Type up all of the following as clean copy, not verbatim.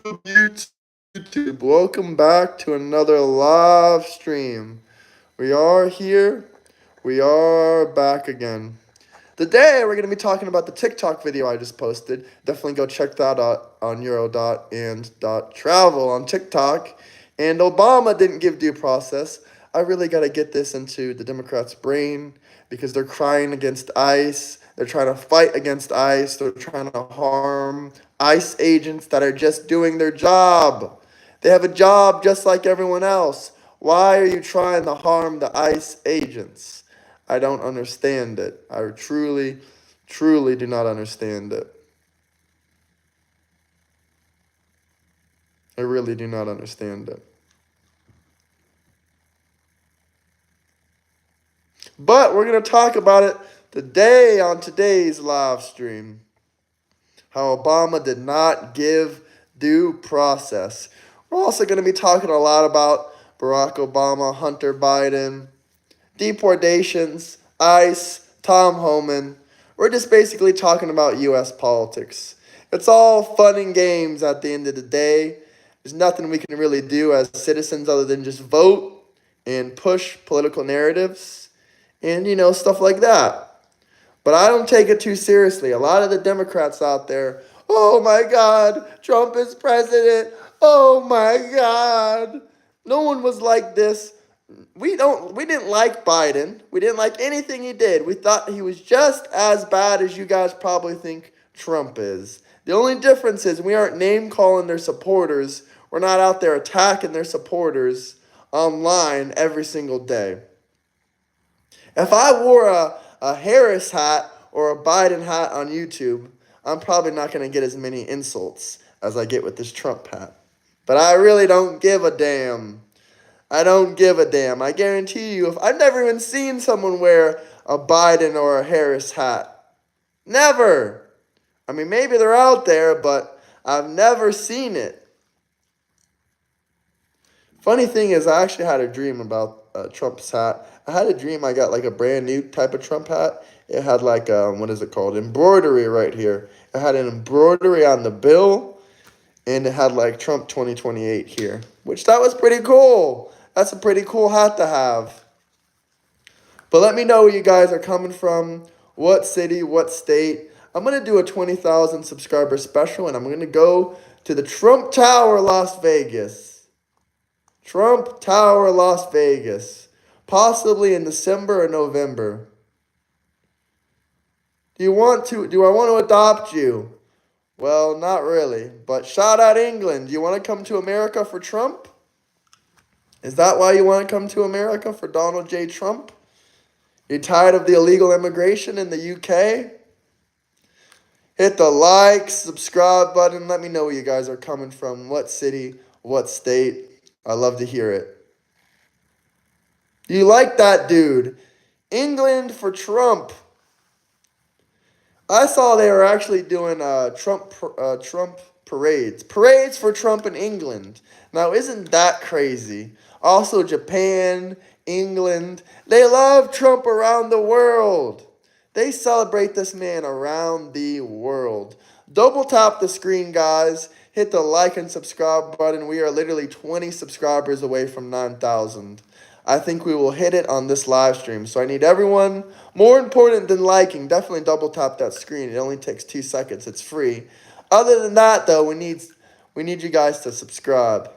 YouTube? Welcome back to another live stream. We are here. We are back again. Today we're going to be talking about the TikTok video I just posted. Definitely go check that out on euro.and.travel on TikTok. And Obama didn't give due process. I really got to get this into the Democrats' brain because they're crying against ICE. They're trying to fight against ICE. They're trying to harm ICE agents that are just doing their job. They have a job just like everyone else. Why are you trying to harm the ICE agents? I don't understand it. I truly, truly do not understand it. I really do not understand it. But we're going to talk about it today on today's live stream. How Obama did not give due process. We're also going to be talking a lot about Barack Obama, Hunter Biden, deportations, ICE, Tom Homan. We're just basically talking about U.S. politics. It's all fun and games at the end of the day. There's nothing we can really do as citizens other than just vote and push political narratives and, stuff like that. But I don't take it too seriously. A lot of the Democrats out there, oh my God, Trump is president. Oh my God. No one was like this. We didn't like Biden. We didn't like anything he did. We thought he was just as bad as you guys probably think Trump is. The only difference is we aren't name calling their supporters. We're not out there attacking their supporters online every single day. If I wore a Harris hat or a Biden hat on YouTube, I'm probably not going to get as many insults as I get with this Trump hat. But I really don't give a damn. I don't give a damn. I guarantee you, if I've never even seen someone wear a Biden or a Harris hat. Never. I mean, maybe they're out there, but I've never seen it. Funny thing is, I actually had a dream about Trump's hat. I had a dream I got like a brand new type of Trump hat. It had like, what is it called? Embroidery right here. It had an embroidery on the bill, and it had like Trump 2028 here, which that was pretty cool. That's a pretty cool hat to have. But let me know where you guys are coming from, what city, what state. I'm going to do a 20,000 subscriber special, and I'm going to go to the Trump Tower, Las Vegas. Trump Tower, Las Vegas. Possibly in December or November. Do I want to adopt you? Well, not really. But shout out England. Do you want to come to America for Trump? Is that why you want to come to America for Donald J. Trump? You tired of the illegal immigration in the UK? Hit the like, subscribe button. Let me know where you guys are coming from. What city, what state. I love to hear it. You like that dude? England for Trump. I saw they were actually doing Trump parades. Parades for Trump in England. Now, isn't that crazy? Also, Japan, England. They love Trump around the world. They celebrate this man around the world. Double tap the screen, guys. Hit the like and subscribe button. We are literally 20 subscribers away from 9,000. I think we will hit it on this live stream. So I need everyone, more important than liking, definitely double tap that screen. It only takes 2 seconds. It's free. Other than that, though, we need you guys to subscribe.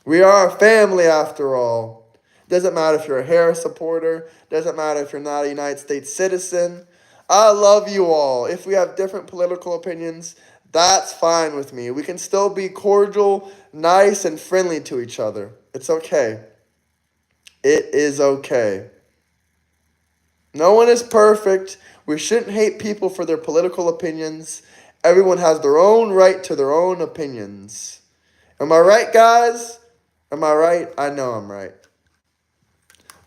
We are a family after all. Doesn't matter if you're a Harris supporter. Doesn't matter if you're not a United States citizen. I love you all. If we have different political opinions, that's fine with me. We can still be cordial, nice, and friendly to each other. It's okay. It is okay. No one is perfect. We shouldn't hate people for their political opinions. Everyone has their own right to their own opinions. Am I right, guys? Am I right? I know I'm right.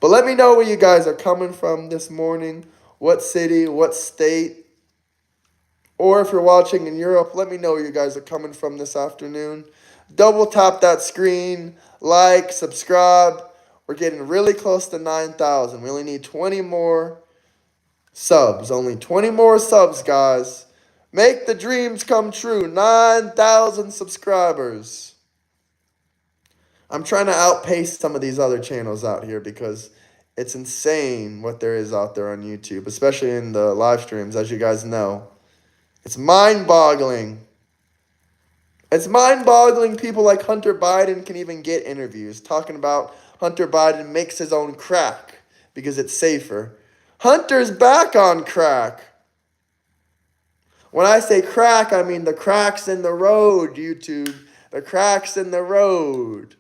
But let me know where you guys are coming from this morning. What city, what state. Or if you're watching in Europe, let me know where you guys are coming from this afternoon. Double tap that screen, like, subscribe. We're getting really close to 9,000. We only need 20 more subs. Only 20 more subs, guys. Make the dreams come true. 9,000 subscribers. I'm trying to outpace some of these other channels out here because it's insane what there is out there on YouTube, especially in the live streams, as you guys know. It's mind-boggling. It's mind-boggling people like Hunter Biden can even get interviews talking about Hunter Biden makes his own crack because it's safer. Hunter's back on crack. When I say crack, I mean the cracks in the road, YouTube. The cracks in the road.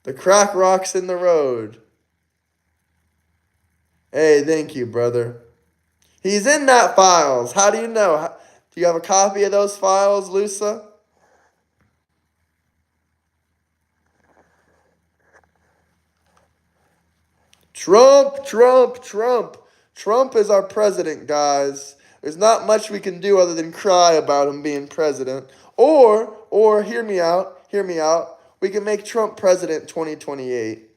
The crack rocks in the road. Hey, thank you, brother. He's in that files. How do you know? Do you have a copy of those files, Lusa? Trump, Trump, Trump. Trump is our president, guys. There's not much we can do other than cry about him being president. Or hear me out, hear me out. We can make Trump president 2028.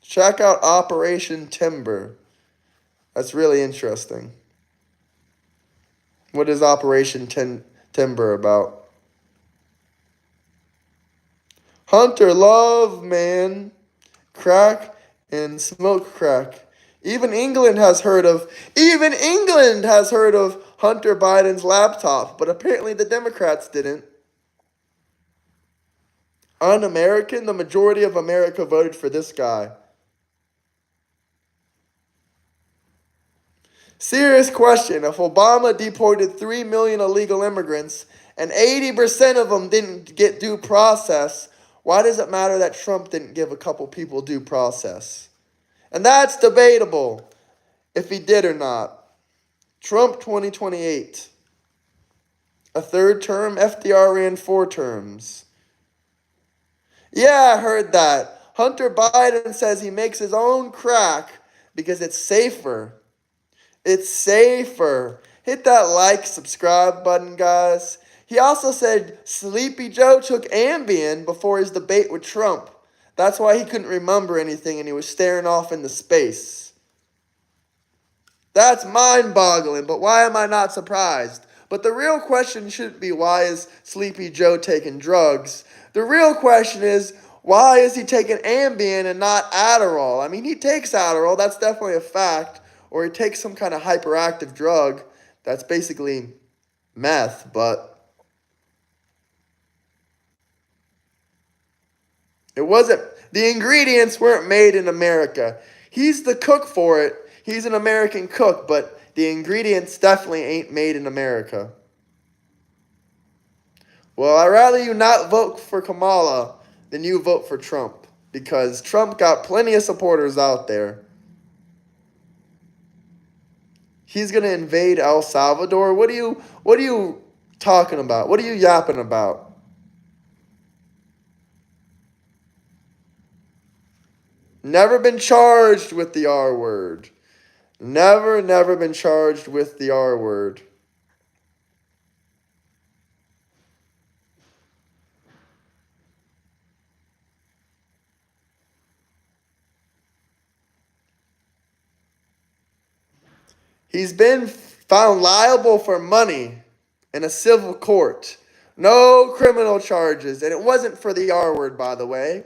Check out Operation Timber. That's really interesting. What is Operation Timber about? Hunter love, man. Crack and smoke crack. Even England has heard of Hunter Biden's laptop, but apparently the Democrats didn't. Un-American, the majority of America voted for this guy. Serious question. If Obama deported 3 million illegal immigrants and 80% of them didn't get due process, why does it matter that Trump didn't give a couple people due process? And that's debatable if he did or not. Trump 2028. A third term? FDR ran 4 terms. Yeah, I heard that. Hunter Biden says he makes his own crack because it's safer. It's safer. Hit that like, subscribe button, guys. He also said Sleepy Joe took Ambien before his debate with Trump. That's why he couldn't remember anything and he was staring off into space. That's mind-boggling, but why am I not surprised? But the real question shouldn't be why is Sleepy Joe taking drugs. The real question is why is he taking Ambien and not Adderall? I mean, he takes Adderall, that's definitely a fact. Or he takes some kind of hyperactive drug that's basically meth, but it wasn't, the ingredients weren't made in America. He's the cook for it. He's an American cook, but the ingredients definitely ain't made in America. Well, I'd rather you not vote for Kamala than you vote for Trump, because Trump got plenty of supporters out there. He's going to invade El Salvador? What are you talking about? What are you yapping about? Never been charged with the R word. Never been charged with the R word. He's been found liable for money in a civil court. No criminal charges. And it wasn't for the R word, by the way.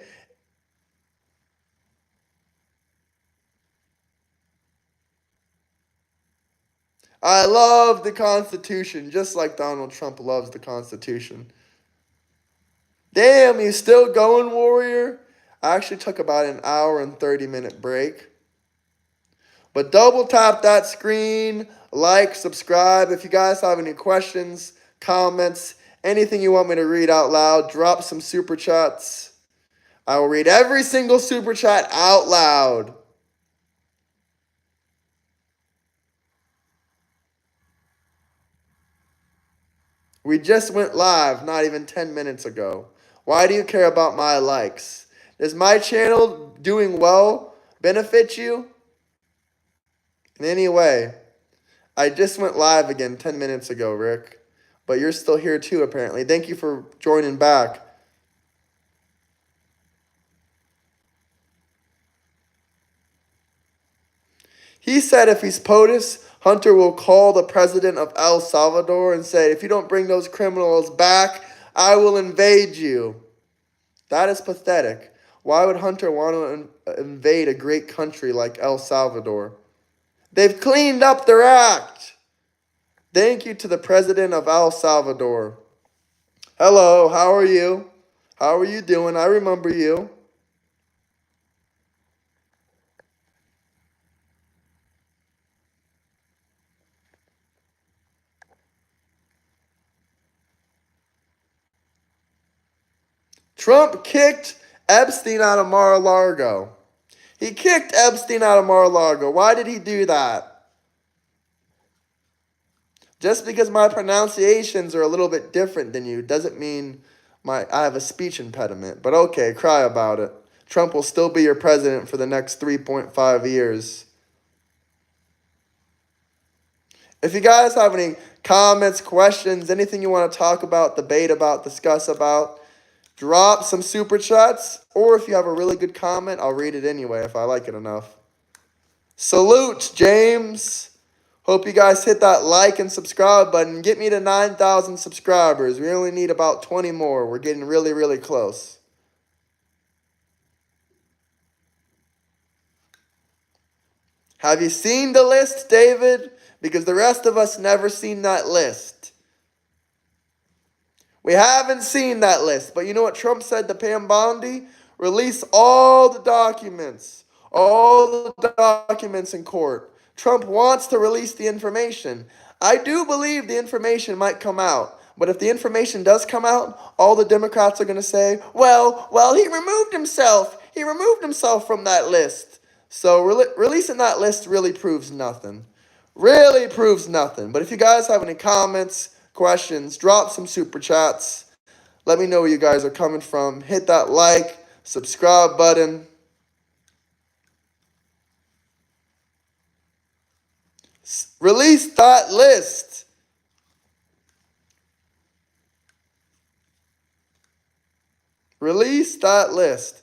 I love the Constitution, just like Donald Trump loves the Constitution. Damn, you still going, Warrior? I actually took about an hour and 30-minute break. But double tap that screen, like, subscribe. If you guys have any questions, comments, anything you want me to read out loud, drop some super chats. I will read every single super chat out loud. We just went live not even 10 minutes ago. Why do you care about my likes? Does my channel doing well benefit you in any way? I just went live again 10 minutes ago, Rick. But you're still here too, apparently. Thank you for joining back. He said if he's POTUS, Hunter will call the president of El Salvador and say, if you don't bring those criminals back, I will invade you. That is pathetic. Why would Hunter want to invade a great country like El Salvador? They've cleaned up their act. Thank you to the president of El Salvador. Hello, how are you? How are you doing? I remember you. Trump kicked Epstein out of Mar-a-Lago. He kicked Epstein out of Mar-a-Lago. Why did he do that? Just because my pronunciations are a little bit different than you doesn't mean I have a speech impediment. But okay, cry about it. Trump will still be your president for the next 3.5 years. If you guys have any comments, questions, anything you want to talk about, debate about, discuss about, drop some super chats. Or if you have a really good comment, I'll read it anyway if I like it enough. Salute, James. Hope you guys hit that like and subscribe button. Get me to 9,000 subscribers. We only need about 20 more. We're getting really, really close. Have you seen the list, David? Because the rest of us never seen that list. We haven't seen that list. But you know what Trump said to Pam Bondi? Release all the documents. All the documents in court. Trump wants to release the information. I do believe the information might come out. But if the information does come out, all the Democrats are going to say, well, he removed himself. He removed himself from that list. So releasing that list really proves nothing. Really proves nothing. But if you guys have any comments, questions, drop some super chats. Let me know where you guys are coming from. Hit that like, subscribe button. Release that list. Release that list.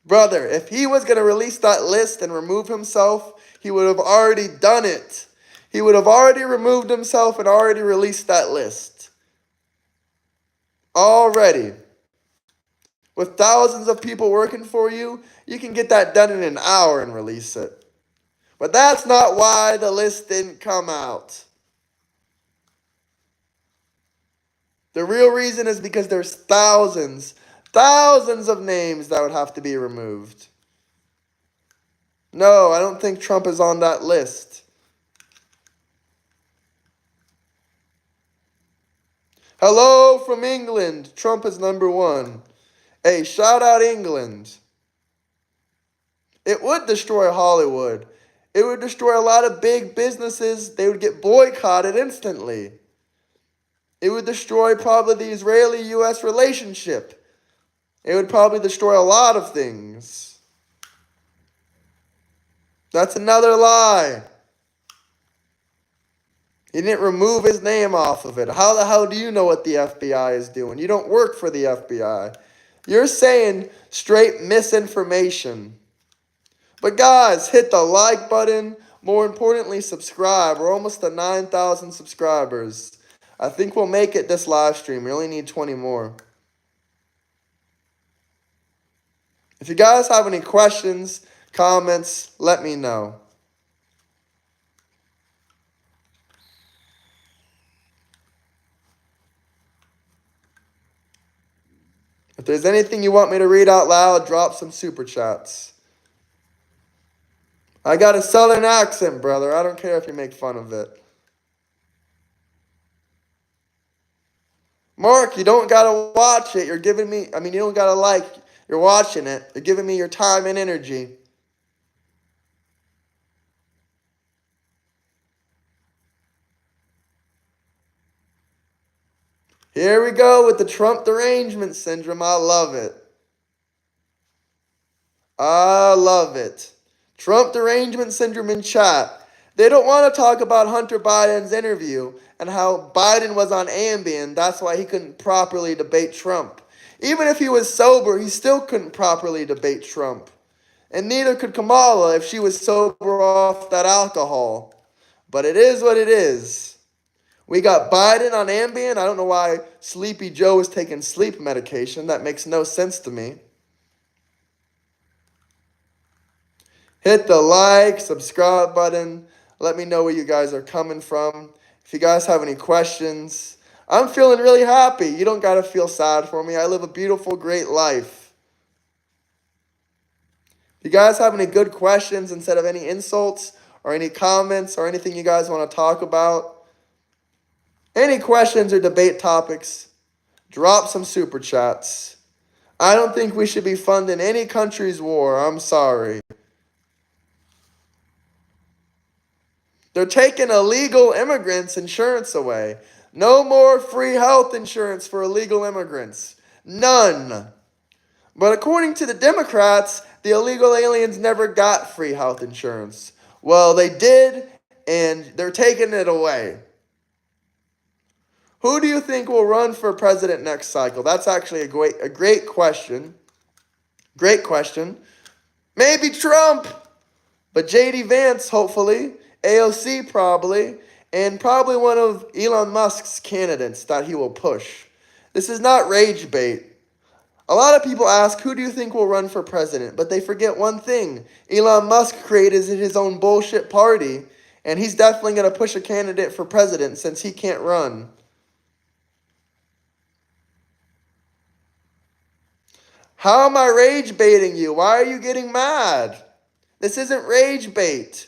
Brother, if he was going to release that list and remove himself, he would have already done it. He would have already removed himself and already released that list. Already. With thousands of people working for you, you can get that done in an hour and release it. But that's not why the list didn't come out. The real reason is because there's thousands of names that would have to be removed. No, I don't think Trump is on that list. Hello from England. Trump is number one. Hey, shout out England. It would destroy Hollywood. It would destroy a lot of big businesses. They would get boycotted instantly. It would destroy probably the Israeli-U.S. relationship. It would probably destroy a lot of things. That's another lie. He didn't remove his name off of it. How the hell do you know what the FBI is doing? You don't work for the FBI. You're saying straight misinformation. But guys, hit the like button. More importantly, subscribe. We're almost at 9,000 subscribers. I think we'll make it this live stream. We only need 20 more. If you guys have any questions, comments, let me know. If there's anything you want me to read out loud, drop some super chats. I got a southern accent, brother. I don't care if you make fun of it. Mark, you don't gotta watch it. You're giving me, you don't gotta like. You're watching it. You're giving me your time and energy. Here we go with the Trump derangement syndrome. I love it. I love it. Trump derangement syndrome in chat. They don't want to talk about Hunter Biden's interview and how Biden was on Ambien. That's why he couldn't properly debate Trump. Even if he was sober, he still couldn't properly debate Trump. And neither could Kamala if she was sober off that alcohol. But it is what it is. We got Biden on Ambien. I don't know why Sleepy Joe is taking sleep medication. That makes no sense to me. Hit the like, subscribe button. Let me know where you guys are coming from. If you guys have any questions, I'm feeling really happy. You don't got to feel sad for me. I live a beautiful, great life. If you guys have any good questions instead of any insults or any comments or anything you guys want to talk about, any questions or debate topics, drop some super chats. I don't think we should be funding any country's war. I'm sorry. They're taking illegal immigrants' insurance away. No more free health insurance for illegal immigrants. None. But according to the Democrats, the illegal aliens never got free health insurance. Well, they did, and they're taking it away. Who do you think will run for president next cycle? That's actually a great question. Great question. Maybe Trump, but J.D. Vance, hopefully. AOC, probably. And probably one of Elon Musk's candidates that he will push. This is not rage bait. A lot of people ask, who do you think will run for president? But they forget one thing. Elon Musk created his own bullshit party, and he's definitely going to push a candidate for president since he can't run. How am I rage baiting you? Why are you getting mad? This isn't rage bait.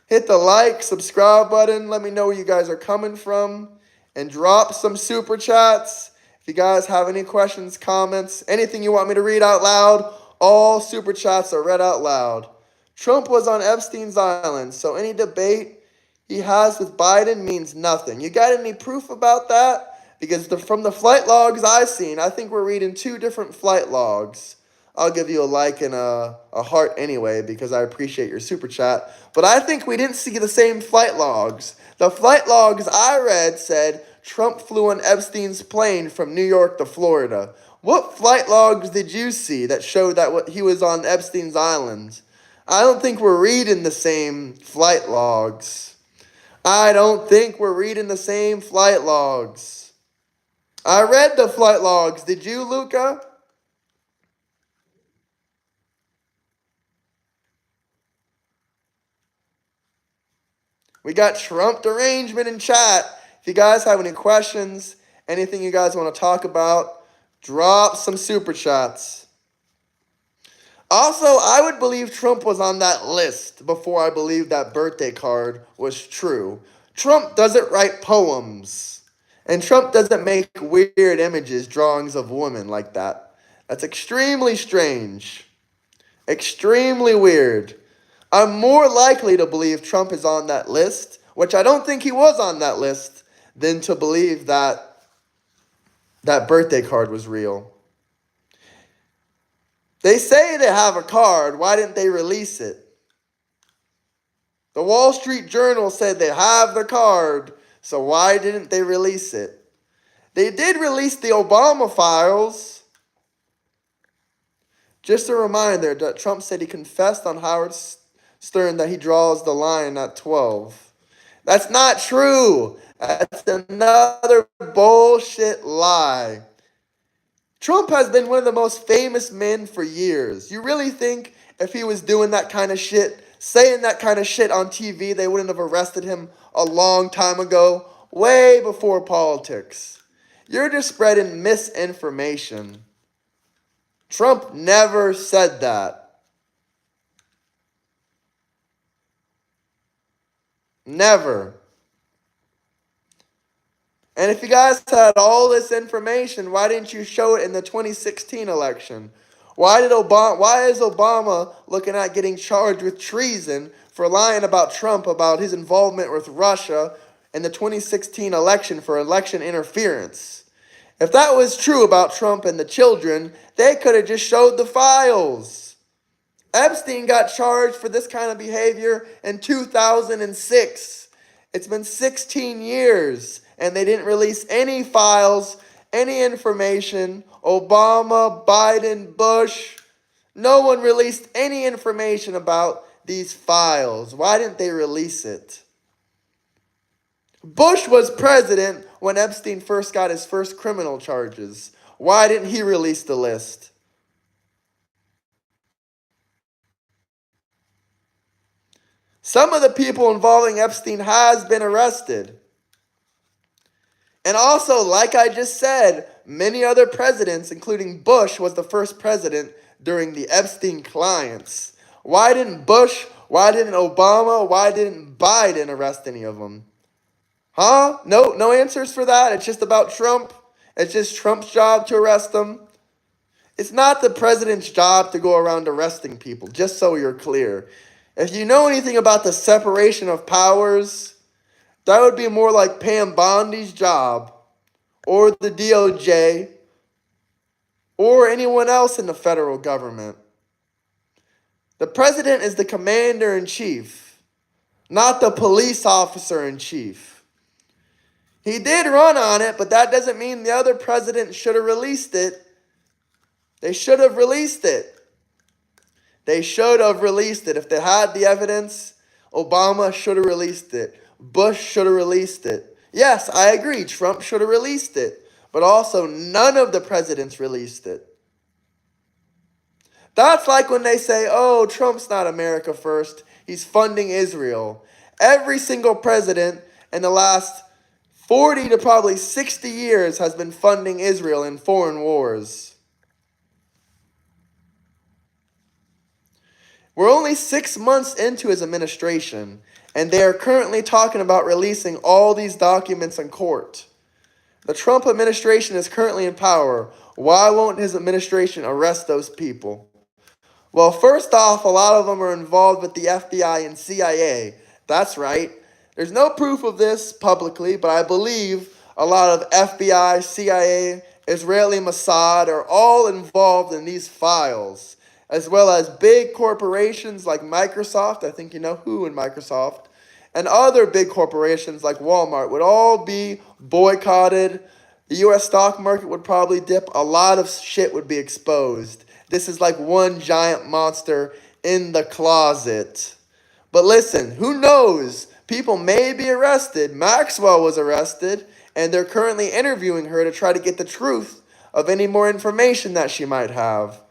Hit the like, subscribe button. Let me know where you guys are coming from. And drop some super chats. If you guys have any questions, comments, anything you want me to read out loud, all super chats are read out loud. Trump was on Epstein's island, so any debate he has with Biden means nothing. You got any proof about that? Because from the flight logs I've seen, I think we're reading two different flight logs. I'll give you a like and a heart anyway because I appreciate your super chat. But I think we didn't see the same flight logs. The flight logs I read said Trump flew on Epstein's plane from New York to Florida. What flight logs did you see that showed that he was on Epstein's island? I don't think we're reading the same flight logs. I don't think we're reading the same flight logs. I read the flight logs. Did you, Luca? We got Trump derangement in chat. If you guys have any questions, anything you guys want to talk about, drop some super chats. Also, I would believe Trump was on that list before I believed that birthday card was true. Trump doesn't write poems. And Trump doesn't make weird images, drawings of women like that. That's extremely strange. Extremely weird. I'm more likely to believe Trump is on that list, which I don't think he was on that list, than to believe that that birthday card was real. They say they have a card. Why didn't they release it? The Wall Street Journal said they have the card, so why didn't they release it? They did release the Obama files. Just a reminder that Trump said he confessed on Howard Stern that he draws the line at 12. That's not true. That's another bullshit lie. Trump has been one of the most famous men for years. You really think if he was doing that kind of shit, saying that kind of shit on TV, they wouldn't have arrested him a long time ago, way before politics? You're just spreading misinformation. Trump never said that. Never. And if you guys had all this information, why didn't you show it in the 2016 election? Why is Obama looking at getting charged with treason for lying about Trump about his involvement with Russia in the 2016 election for election interference? If that was true about Trump and the children, they could have just showed the files. Epstein got charged for this kind of behavior in 2006. It's been 16 years, and they didn't release any files, any information. Obama, Biden, Bush, No one released any information about these files. Why didn't they release it? Bush was president when Epstein first got his first criminal charges. Why didn't he release the list? Some of the people involving Epstein has been arrested. And also, like I just said, many other presidents, including Bush, was the first president during the Epstein clients. Why didn't Bush, why didn't Obama, why didn't Biden arrest any of them? Huh? No answers for that? It's just about Trump? It's just Trump's job to arrest them? It's not the president's job to go around arresting people, just so you're clear. If you know anything about the separation of powers, that would be more like Pam Bondi's job, or the DOJ, or anyone else in the federal government. The president is the commander-in-chief, not the police officer-in-chief. He did run on it, but that doesn't mean the other president should have released it. They should have released it. They should have released it. If they had the evidence, Obama should have released it. Bush should have released it. Yes, I agree, Trump should have released it. But also, none of the presidents released it. That's like when they say, oh, Trump's not America first. He's funding Israel. Every single president in the last 40 to probably 60 years has been funding Israel in foreign wars. We're only 6 months into his administration, and they are currently talking about releasing all these documents in court. The Trump administration is currently in power. Why won't his administration arrest those people? Well, first off, a lot of them are involved with the FBI and CIA. That's right. There's no proof of this publicly, but I believe a lot of FBI, CIA, Israeli Mossad are all involved in these files, as well as big corporations like Microsoft. I think you know who in Microsoft. And other big corporations like Walmart would all be boycotted. The U.S. stock market would probably dip. A lot of shit would be exposed. This is like one giant monster in the closet. But listen, who knows? People may be arrested. Maxwell was arrested, and they're currently interviewing her to try to get the truth of any more information that she might have.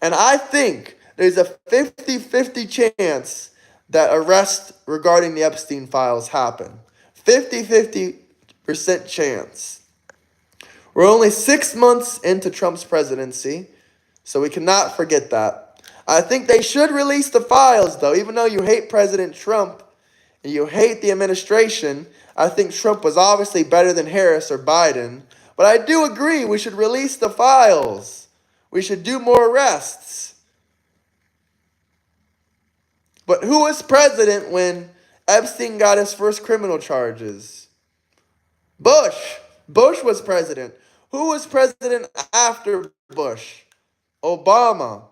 And I think there's a 50-50 chance that arrest regarding the Epstein files happen. 50-50% chance. We're only 6 months into Trump's presidency, so we cannot forget that. I think they should release the files, though. Even though you hate President Trump and you hate the administration, I think Trump was obviously better than Harris or Biden. But I do agree we should release the files. We should do more arrests. But who was president when Epstein got his first criminal charges? Bush. Bush was president. Who was president after Bush? Obama.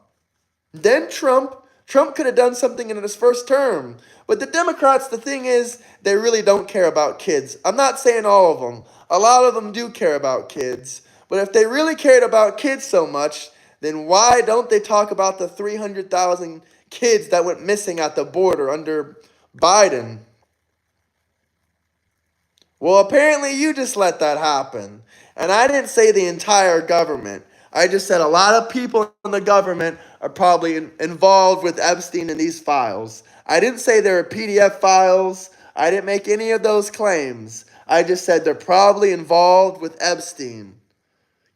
Then Trump. Trump could have done something in his first term. But the Democrats, the thing is, they really don't care about kids. I'm not saying all of them. A lot of them do care about kids. But if they really cared about kids so much, then why don't they talk about the 300,000 kids that went missing at the border under Biden? Well, apparently you just let that happen. And I didn't say the entire government. I just said a lot of people in the government are probably involved with Epstein in these files. I didn't say there are PDF files. I didn't make any of those claims. I just said they're probably involved with Epstein.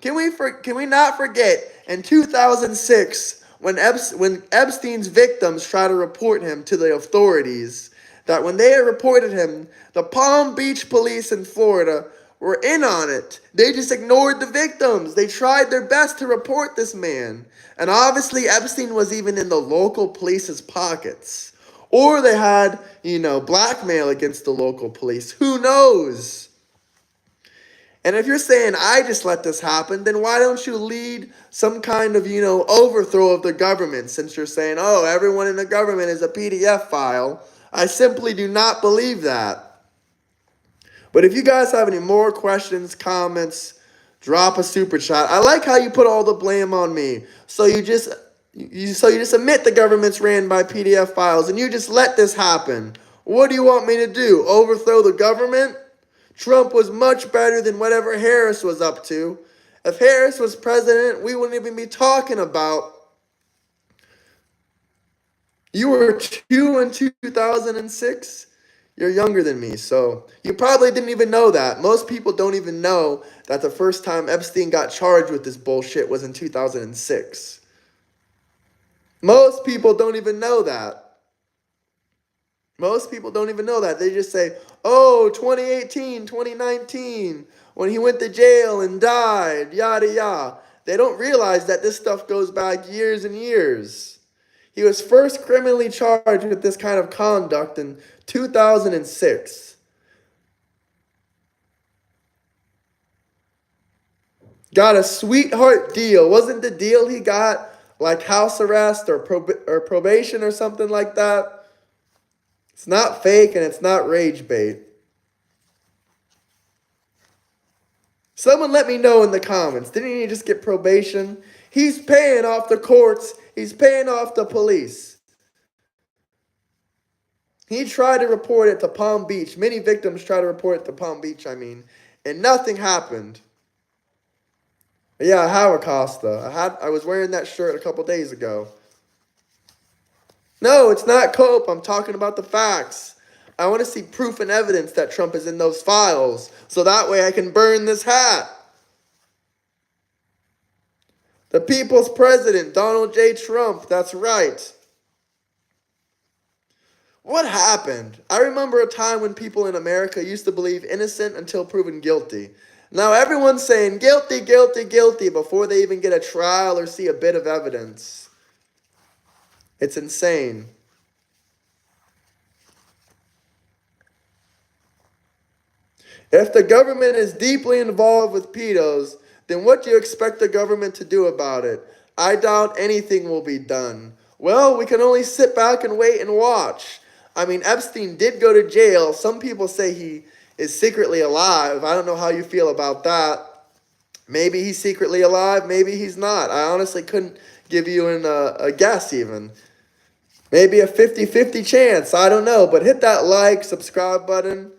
Can we not forget in 2006 when Epstein's victims tried to report him to the authorities, that when they reported him, the Palm Beach police in Florida were in on it. They just ignored the victims. They tried their best to report this man. And obviously Epstein was even in the local police's pockets. Or they had, blackmail against the local police. Who knows? And if you're saying, I just let this happen, then why don't you lead some kind of, overthrow of the government, since you're saying, oh, everyone in the government is a PDF file? I simply do not believe that. But if you guys have any more questions, comments, drop a super chat. I like how you put all the blame on me. So you just So you just admit the government's ran by PDF files and you just let this happen. What do you want me to do? Overthrow the government? Trump was much better than whatever Harris was up to. If Harris was president, we wouldn't even be talking about. You were 2 in 2006. You're younger than me, so you probably didn't even know that. Most people don't even know that the first time Epstein got charged with this bullshit was in 2006. Most people don't even know that. Most people don't even know that. They just say, oh, 2018, 2019, when he went to jail and died, yada yada. They don't realize that this stuff goes back years and years. He was first criminally charged with this kind of conduct in 2006. Got a sweetheart deal. Wasn't the deal he got like house arrest or probation or something like that? It's not fake and it's not rage bait. Someone let me know in the comments. Didn't he just get probation? He's paying off the courts. He's paying off the police. He tried to report it to Palm Beach. Many victims tried to report it to Palm Beach, and nothing happened. Yeah, I have a Costa. I was wearing that shirt a couple days ago. No, it's not cope. I'm talking about the facts. I want to see proof and evidence that Trump is in those files, so that way I can burn this hat. The people's president, Donald J. Trump, that's right. What happened? I remember a time when people in America used to believe innocent until proven guilty. Now everyone's saying guilty, guilty, guilty before they even get a trial or see a bit of evidence. It's insane. If the government is deeply involved with pedos, then what do you expect the government to do about it? I doubt anything will be done. Well, we can only sit back and wait and watch. Epstein did go to jail. Some people say he is secretly alive. I don't know how you feel about that. Maybe he's secretly alive. Maybe he's not. I honestly couldn't give you a guess even. Maybe a 50-50 chance. I don't know. But hit that like, subscribe button.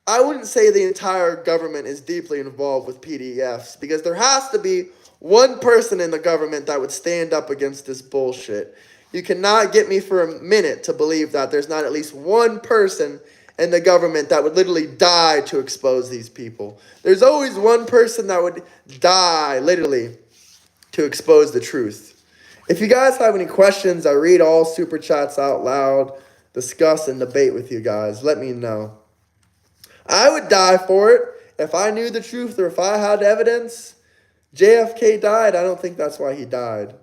I wouldn't say the entire government is deeply involved with PDFs because there has to be one person in the government that would stand up against this bullshit. You cannot get me for a minute to believe that there's not at least one person in the government that would literally die to expose these people. There's always one person that would die, literally, to expose the truth. If you guys have any questions, I read all super chats out loud, discuss and debate with you guys. Let me know. I would die for it if I knew the truth or if I had evidence. JFK died. I don't think that's why he died.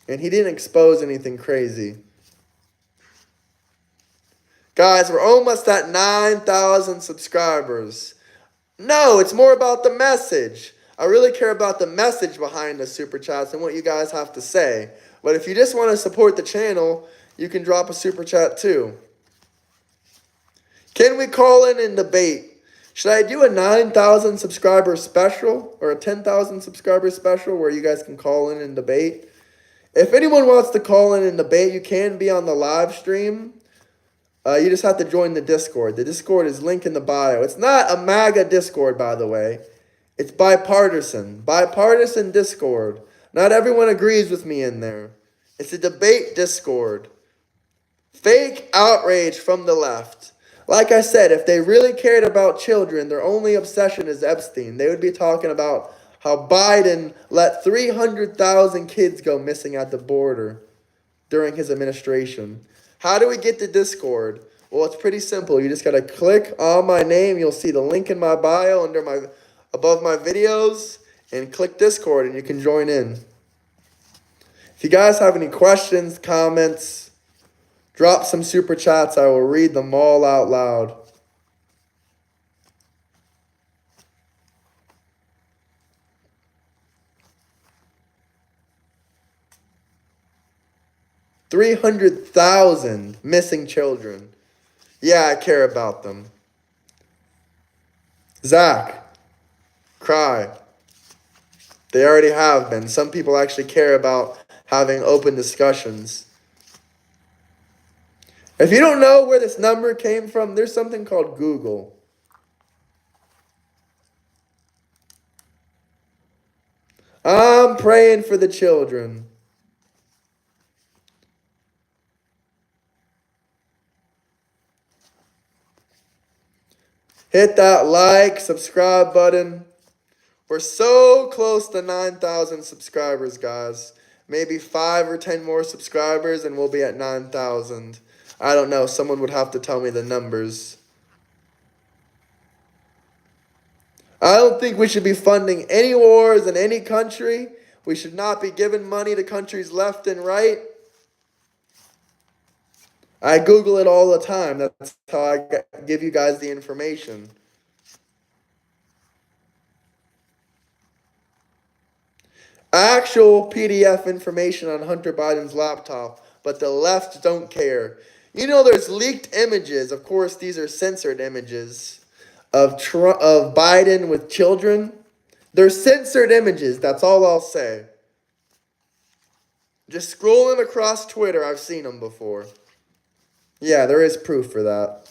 And he didn't expose anything crazy. Guys, we're almost at 9,000 subscribers. No, it's more about the message. I really care about the message behind the super chats and what you guys have to say. But if you just want to support the channel, you can drop a super chat too. Can we call in and debate? Should I do a 9,000 subscriber special or a 10,000 subscriber special where you guys can call in and debate? If anyone wants to call in and debate, you can be on the live stream. You just have to join the Discord. The Discord is linked in the bio. It's not a MAGA Discord, by the way. It's bipartisan. Bipartisan Discord. Not everyone agrees with me in there. It's a debate Discord. Fake outrage from the left. Like I said, if they really cared about children, their only obsession is Epstein. They would be talking about how Biden let 300,000 kids go missing at the border during his administration. How do we get to Discord? Well, it's pretty simple. You just got to click on my name. You'll see the link in my bio above my videos and click Discord and you can join in. If you guys have any questions, comments, drop some super chats. I will read them all out loud. $300,000 missing children. Yeah, I care about them. Zach, cry. They already have been. Some people actually care about having open discussions. If you don't know where this number came from, there's something called Google. I'm praying for the children. Hit that like, subscribe button. We're so close to 9,000 subscribers, guys. Maybe 5 or 10 more subscribers and we'll be at 9,000. I don't know. Someone would have to tell me the numbers. I don't think we should be funding any wars in any country. We should not be giving money to countries left and right. I Google it all the time. That's how I give you guys the information. Actual PDF information on Hunter Biden's laptop, but the left don't care. You know, there's leaked images. Of course, these are censored images of Biden with children. They're censored images. That's all I'll say. Just scrolling across Twitter, I've seen them before. Yeah, there is proof for that.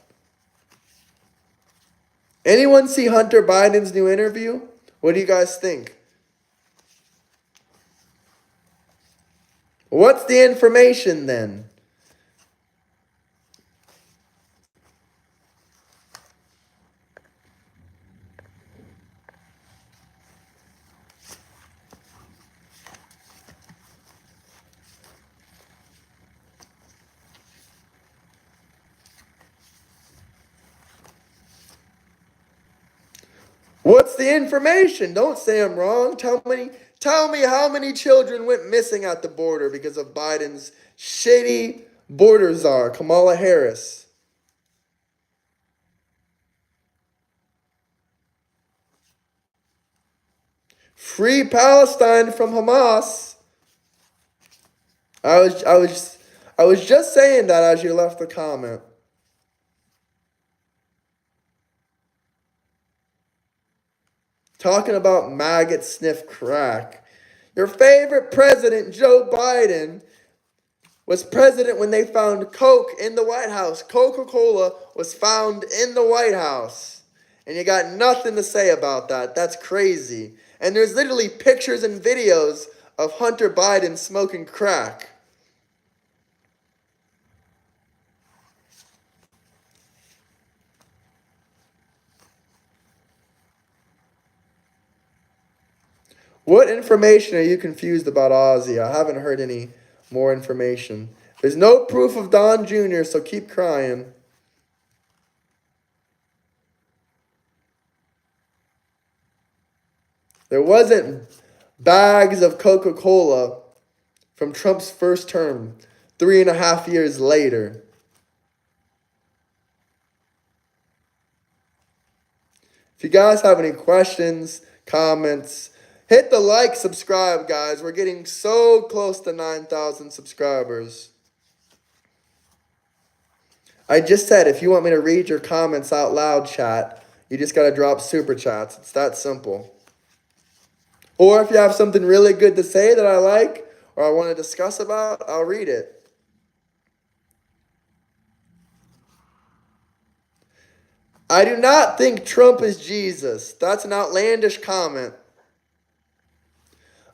Anyone see Hunter Biden's new interview? What do you guys think? What's the information then? What's the information? Don't say I'm wrong. Tell me how many children went missing at the border because of Biden's shady border czar, Kamala Harris. Free Palestine from Hamas. I was just saying that as you left the comment. Talking about maggots sniff crack. Your favorite president, Joe Biden, was president when they found Coke in the White House. Coca-Cola was found in the White House. And you got nothing to say about that. That's crazy. And there's literally pictures and videos of Hunter Biden smoking crack. What information are you confused about Ozzy? I haven't heard any more information. There's no proof of Don Jr., so keep crying. There wasn't bags of Coca-Cola from Trump's first term 3.5 years later. If you guys have any questions, comments, hit the like, subscribe, guys. We're getting so close to 9,000 subscribers. I just said, if you want me to read your comments out loud, chat, you just got to drop super chats. It's that simple. Or if you have something really good to say that I like or I want to discuss about, I'll read it. I do not think Trump is Jesus. That's an outlandish comment.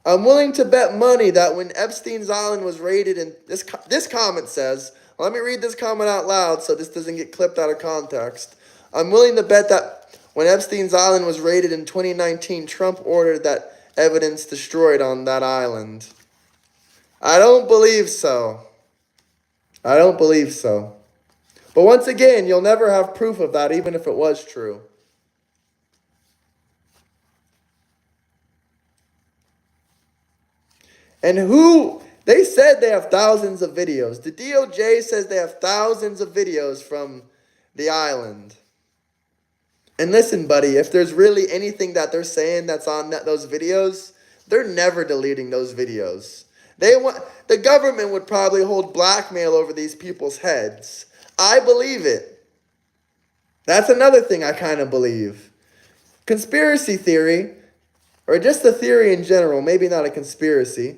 I'm willing to bet money that when Epstein's island was raided, and this comment says, let me read this comment out loud so this doesn't get clipped out of context. I'm willing to bet that when Epstein's island was raided in 2019, Trump ordered that evidence destroyed on that island. I don't believe so. I don't believe so. But once again, you'll never have proof of that, even if it was true. And they said they have thousands of videos. The DOJ says they have thousands of videos from the the And listen, buddy, if there's really anything that they're saying that's on those videos, they're never deleting those videos. The government would probably hold blackmail over these people's heads. I believe it. That's another thing I kind of believe. Conspiracy theory, or just the theory in general, maybe not a conspiracy.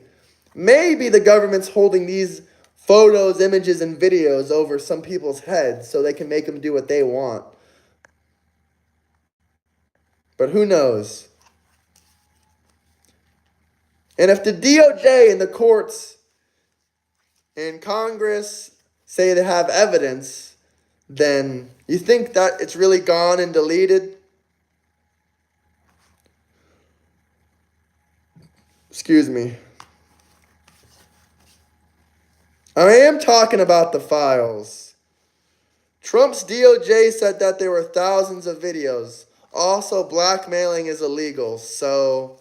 Maybe the government's holding these photos, images, and videos over some people's heads so they can make them do what they want. But who knows? And if the DOJ and the courts and Congress say they have evidence, then you think that it's really gone and deleted? Excuse me. I am talking about the files. Trump's DOJ said that there were thousands of videos. Also, blackmailing is illegal. So,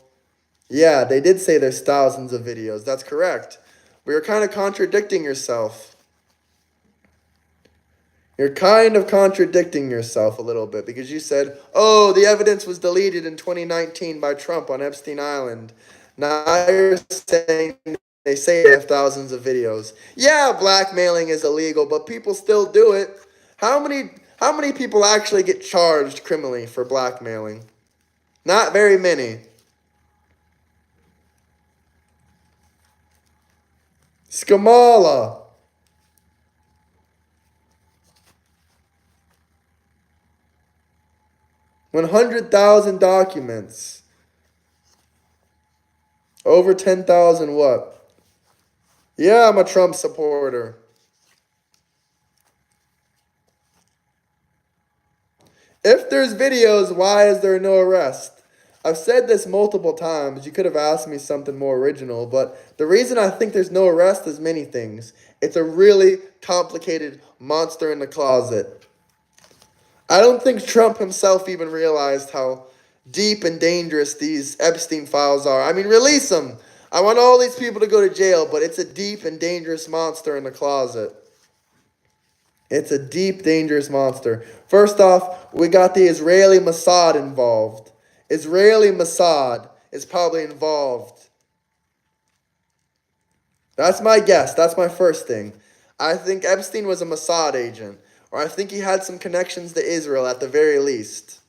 yeah, they did say there's thousands of videos. That's correct. But you're kind of contradicting yourself. You're kind of contradicting yourself a little bit because you said, oh, the evidence was deleted in 2019 by Trump on Epstein Island. Now you're saying they say they have thousands of videos. Yeah, blackmailing is illegal, but people still do it. How many people actually get charged criminally for blackmailing? Not very many. Skamala. 100,000 documents. Over 10,000 what? Yeah, I'm a Trump supporter. If there's videos, why is there no arrest? I've said this multiple times. You could have asked me something more original, but the reason I think there's no arrest is many things. It's a really complicated monster in the closet. I don't think Trump himself even realized how deep and dangerous these Epstein files are. I mean, release them. I want all these people to go to jail, but it's a deep and dangerous monster in the closet. It's a deep, dangerous monster. First off, we got the Israeli Mossad involved. Israeli Mossad is probably involved. That's my guess. That's my first thing. I think Epstein was a Mossad agent, or I think he had some connections to Israel at the very least.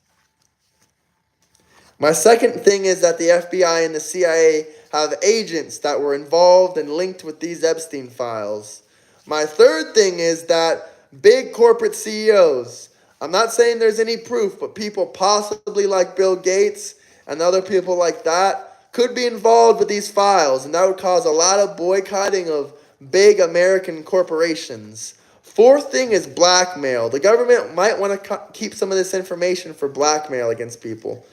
My second thing is that the FBI and the CIA have agents that were involved and linked with these Epstein files. My third thing is that big corporate CEOs, I'm not saying there's any proof, but people possibly like Bill Gates and other people like that could be involved with these files, and that would cause a lot of boycotting of big American corporations. Fourth thing is blackmail. The government might want to keep some of this information for blackmail against people.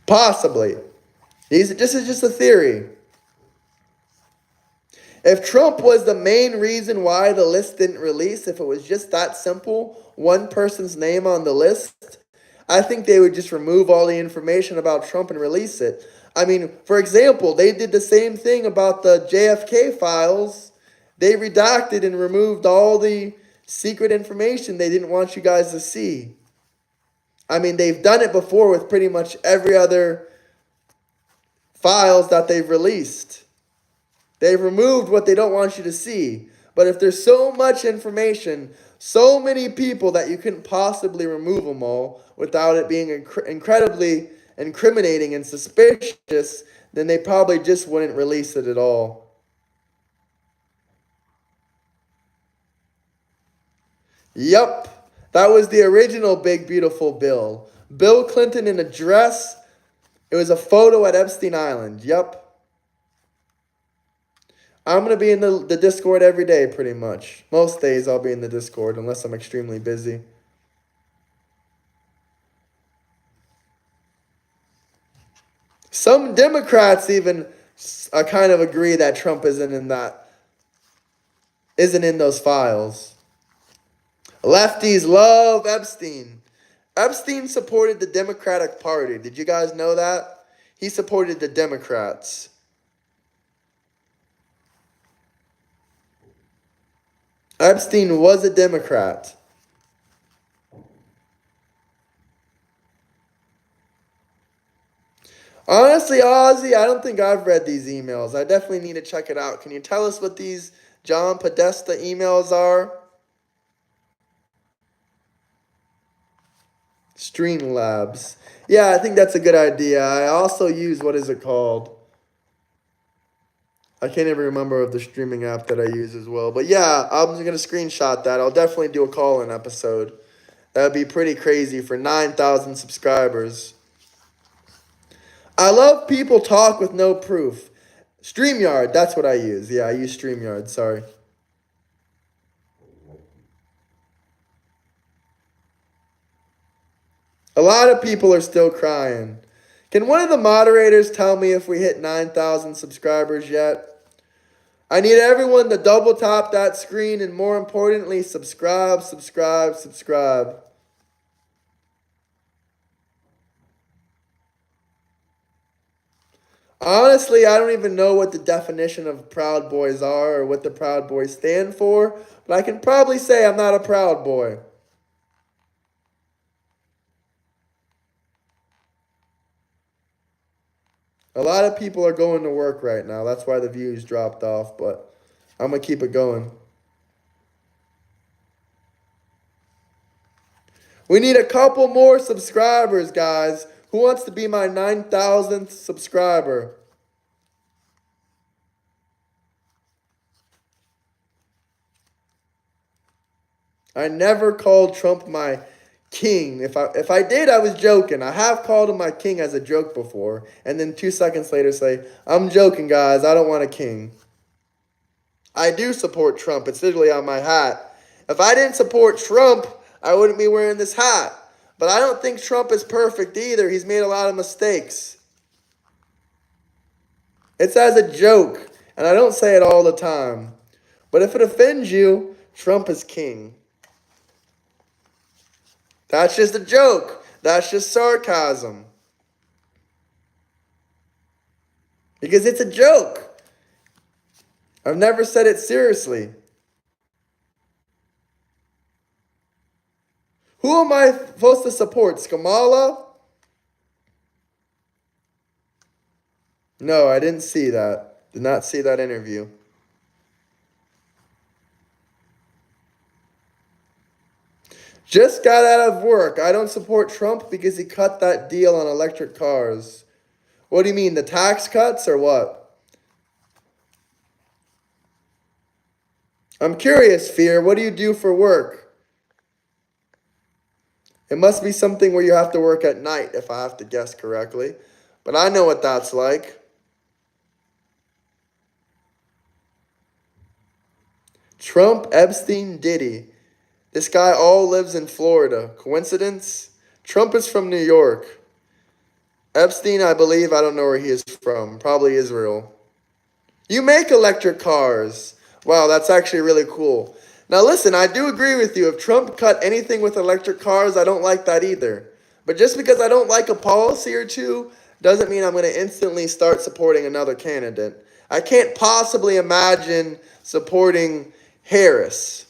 Possibly. This is just a theory. If Trump was the main reason why the list didn't release, if it was just that simple, one person's name on the list, I think they would just remove all the information about Trump and release it. I mean, for example, they did the same thing about the JFK files. They redacted and removed all the secret information they didn't want you guys to see. I mean, they've done it before with pretty much every other files that they've released. They've removed what they don't want you to see. But if there's so much information, so many people that you couldn't possibly remove them all without it being incredibly incriminating and suspicious, then they probably just wouldn't release it at all. Yup. That was the original Big Beautiful Bill. Bill Clinton in a dress. It was a photo at Epstein Island. Yup. I'm going to be in the Discord every day, pretty much. Most days I'll be in the Discord, unless I'm extremely busy. Some Democrats even kind of agree that Trump isn't in those files. Lefties love Epstein. Epstein supported the Democratic Party. Did you guys know that? He supported the Democrats. Epstein was a Democrat. Honestly, Ozzy, I don't think I've read these emails. I definitely need to check it out. Can you tell us what these John Podesta emails are? Streamlabs. Yeah, I think that's a good idea. I also use, what is it called? I can't even remember of the streaming app that I use as well. But yeah, I'm going to screenshot that. I'll definitely do a call-in episode. That would be pretty crazy for 9,000 subscribers. I love people talk with no proof. StreamYard, that's what I use. Yeah, I use StreamYard, sorry. A lot of people are still crying. Can one of the moderators tell me if we hit 9,000 subscribers yet? I need everyone to double tap that screen and more importantly, subscribe, subscribe, subscribe. Honestly, I don't even know what the definition of Proud Boys are or what the Proud Boys stand for, but I can probably say I'm not a Proud Boy. A lot of people are going to work right now. That's why the views dropped off, but I'm going to keep it going. We need a couple more subscribers, guys. Who wants to be my 9,000th subscriber? I never called Trump my king. If I did, I was joking. I have called him my king as a joke before, and then 2 seconds later say, I'm joking, guys. I don't want a king. I do support Trump. It's literally on my hat. If I didn't support Trump, I wouldn't be wearing this hat. But I don't think Trump is perfect either. He's made a lot of mistakes. It's as a joke, and I don't say it all the time. But if it offends you, Trump is king. That's just a joke. That's just sarcasm. Because it's a joke. I've never said it seriously. Who am I supposed to support? Skamala? No, I didn't see that. Did not see that interview. Just got out of work. I don't support Trump because he cut that deal on electric cars. What do you mean, the tax cuts or what? I'm curious, Fear. What do you do for work? It must be something where you have to work at night, if I have to guess correctly. But I know what that's like. Trump, Epstein, Diddy. This guy all lives in Florida. Coincidence? Trump is from New York. Epstein, I believe, I don't know where he is from. Probably Israel. You make electric cars. Wow, that's actually really cool. Now listen, I do agree with you. If Trump cut anything with electric cars, I don't like that either. But just because I don't like a policy or two, doesn't mean I'm going to instantly start supporting another candidate. I can't possibly imagine supporting Harris.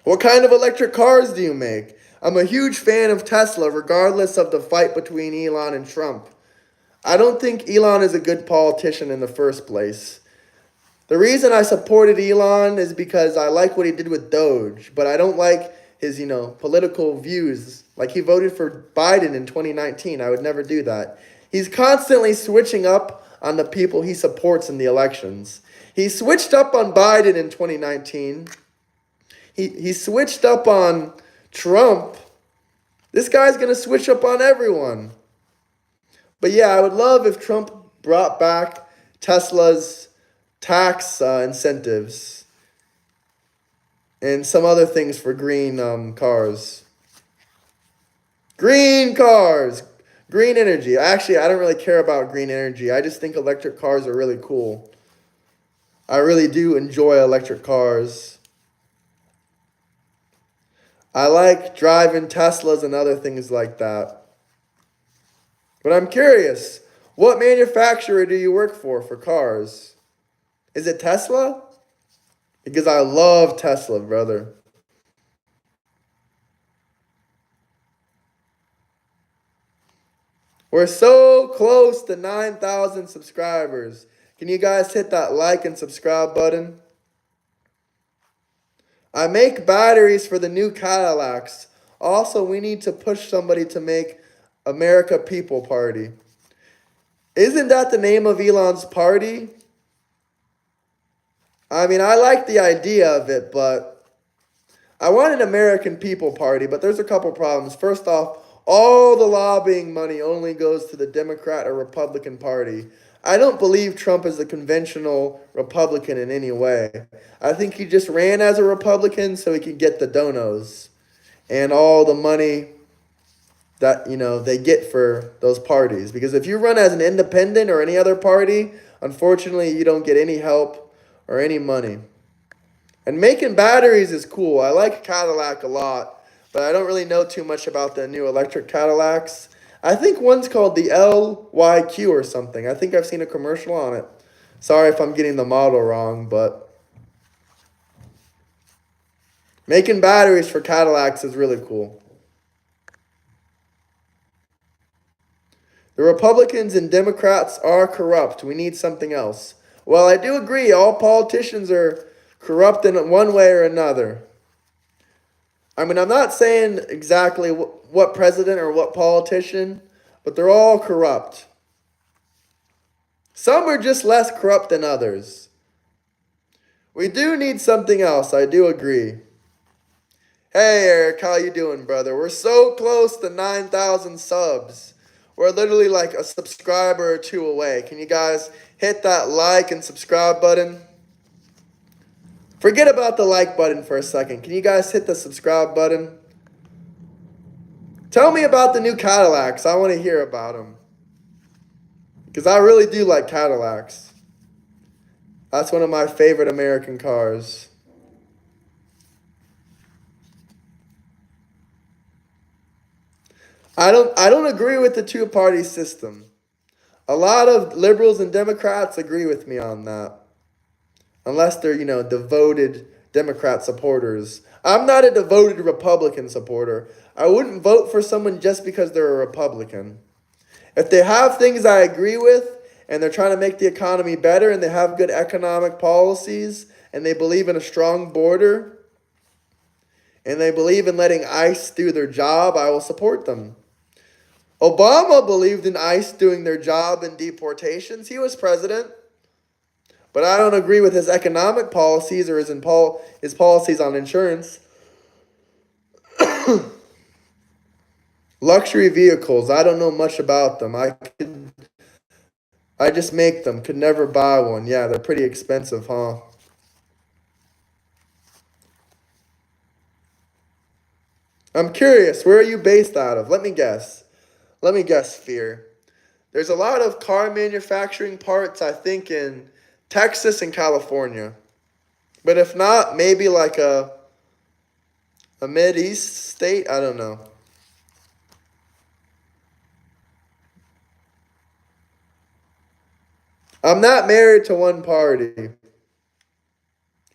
What kind of electric cars do you make? I'm a huge fan of Tesla, regardless of the fight between Elon and Trump. I don't think Elon is a good politician in the first place. The reason I supported Elon is because I like what he did with Doge, but I don't like his, political views. Like he voted for Biden in 2019. I would never do that. He's constantly switching up on the people he supports in the elections. He switched up on Biden in 2019. He switched up on Trump. This guy's going to switch up on everyone. But yeah, I would love if Trump brought back Tesla's tax incentives and some other things for green cars. Green cars. Green energy. Actually, I don't really care about green energy. I just think electric cars are really cool. I really do enjoy electric cars. I like driving Teslas and other things like that. But I'm curious, what manufacturer do you work for cars? Is it Tesla? Because I love Tesla, brother. We're so close to 9,000 subscribers. Can you guys hit that like and subscribe button? I make batteries for the new Cadillacs. Also, we need to push somebody to make America People Party. Isn't that the name of Elon's party? I mean, I like the idea of it, but I want an American People Party, but there's a couple problems. First off, all the lobbying money only goes to the Democrat or Republican Party. I don't believe Trump is a conventional Republican in any way. I think he just ran as a Republican so he could get the donos and all the money that they get for those parties. Because if you run as an independent or any other party, unfortunately you don't get any help or any money. And making batteries is cool. I like Cadillac a lot, but I don't really know too much about the new electric Cadillacs. I think one's called the LYQ or something. I think I've seen a commercial on it. Sorry if I'm getting the model wrong, but making batteries for Cadillacs is really cool. The Republicans and Democrats are corrupt. We need something else. Well, I do agree. All politicians are corrupt in one way or another. I mean, I'm not saying exactly what president or what politician, but they're all corrupt. Some are just less corrupt than others. We do need something else. I do agree. Hey, Eric, how you doing, brother? We're so close to 9,000 subs. We're literally like a subscriber or two away. Can you guys hit that like and subscribe button? Forget about the like button for a second. Can you guys hit the subscribe button? Tell me about the new Cadillacs. I want to hear about them. Because I really do like Cadillacs. That's one of my favorite American cars. I don't agree with the two-party system. A lot of liberals and Democrats agree with me on that. Unless they're, devoted Democrat supporters. I'm not a devoted Republican supporter. I wouldn't vote for someone just because they're a Republican. If they have things I agree with and they're trying to make the economy better and they have good economic policies and they believe in a strong border and they believe in letting ICE do their job, I will support them. Obama believed in ICE doing their job in deportations. He was president. But I don't agree with his economic policies or his policies on insurance. Luxury vehicles, I don't know much about them. I just make them, could never buy one. Yeah, they're pretty expensive, huh? I'm curious, where are you based out of? Let me guess. Fear. There's a lot of car manufacturing parts, I think, in Texas and California. But if not, maybe like a Mid-East state? I don't know. I'm not married to one party.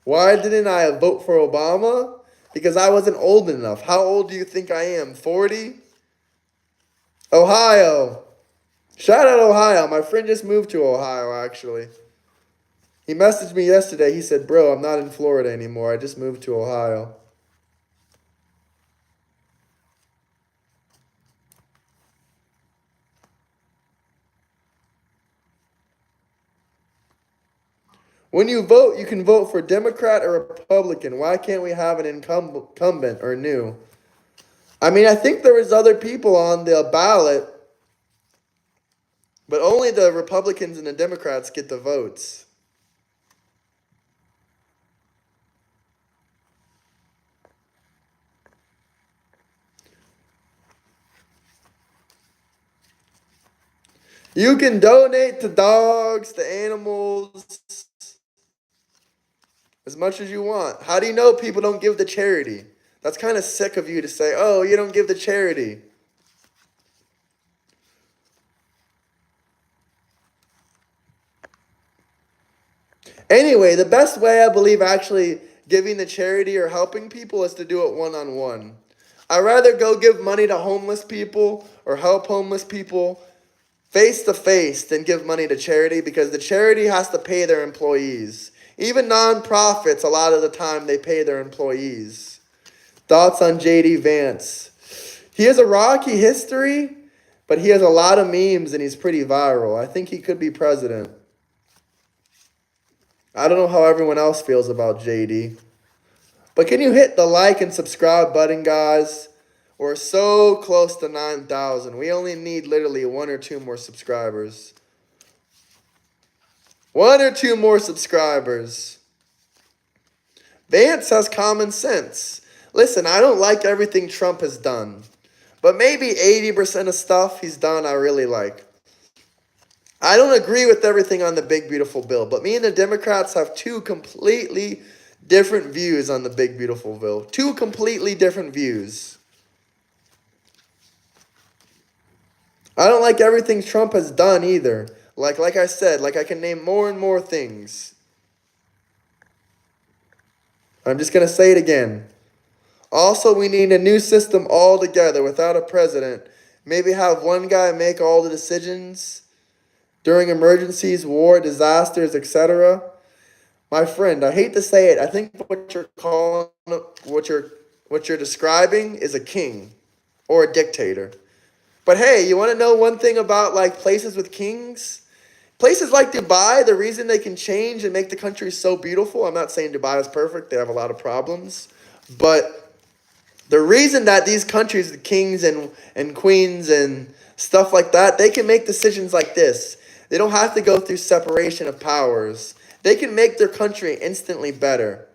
Why didn't I vote for Obama? Because I wasn't old enough. How old do you think I am? 40? Ohio. Shout out Ohio. My friend just moved to Ohio, actually. He messaged me yesterday. He said, bro, I'm not in Florida anymore. I just moved to Ohio. When you vote, you can vote for Democrat or Republican. Why can't we have an incumbent or new? I mean, I think there was other people on the ballot, but only the Republicans and the Democrats get the votes. You can donate to dogs, to animals, as much as you want. How do you know people don't give to charity? That's kind of sick of you to say, oh, you don't give to charity. Anyway, the best way I believe actually giving to charity or helping people is to do it one-on-one. I'd rather go give money to homeless people or help homeless people face to face than give money to charity, because the charity has to pay their employees. Even nonprofits, a lot of the time, they pay their employees. Thoughts on JD Vance? He has a rocky history, but he has a lot of memes and he's pretty viral. I think he could be president. I don't know how everyone else feels about JD. But can you hit the like and subscribe button, guys? We're so close to 9,000. We only need literally one or two more subscribers. One or two more subscribers. Vance has common sense. Listen, I don't like everything Trump has done. But maybe 80% of stuff he's done I really like. I don't agree with everything on the big beautiful bill, but me and the Democrats have two completely different views on the big beautiful bill. Two completely different views. I don't like everything Trump has done either. Like I said, like I can name more and more things. I'm just going to say it again. Also, we need a new system altogether without a president. Maybe have one guy make all the decisions during emergencies, war, disasters, etc. My friend, I hate to say it, I think what you're describing is a king or a dictator. But hey, you want to know one thing about like places with kings? Places like Dubai, the reason they can change and make the country so beautiful, I'm not saying Dubai is perfect, they have a lot of problems, but the reason that these countries, the kings and queens and stuff like that, they can make decisions like this. They don't have to go through separation of powers. They can make their country instantly better.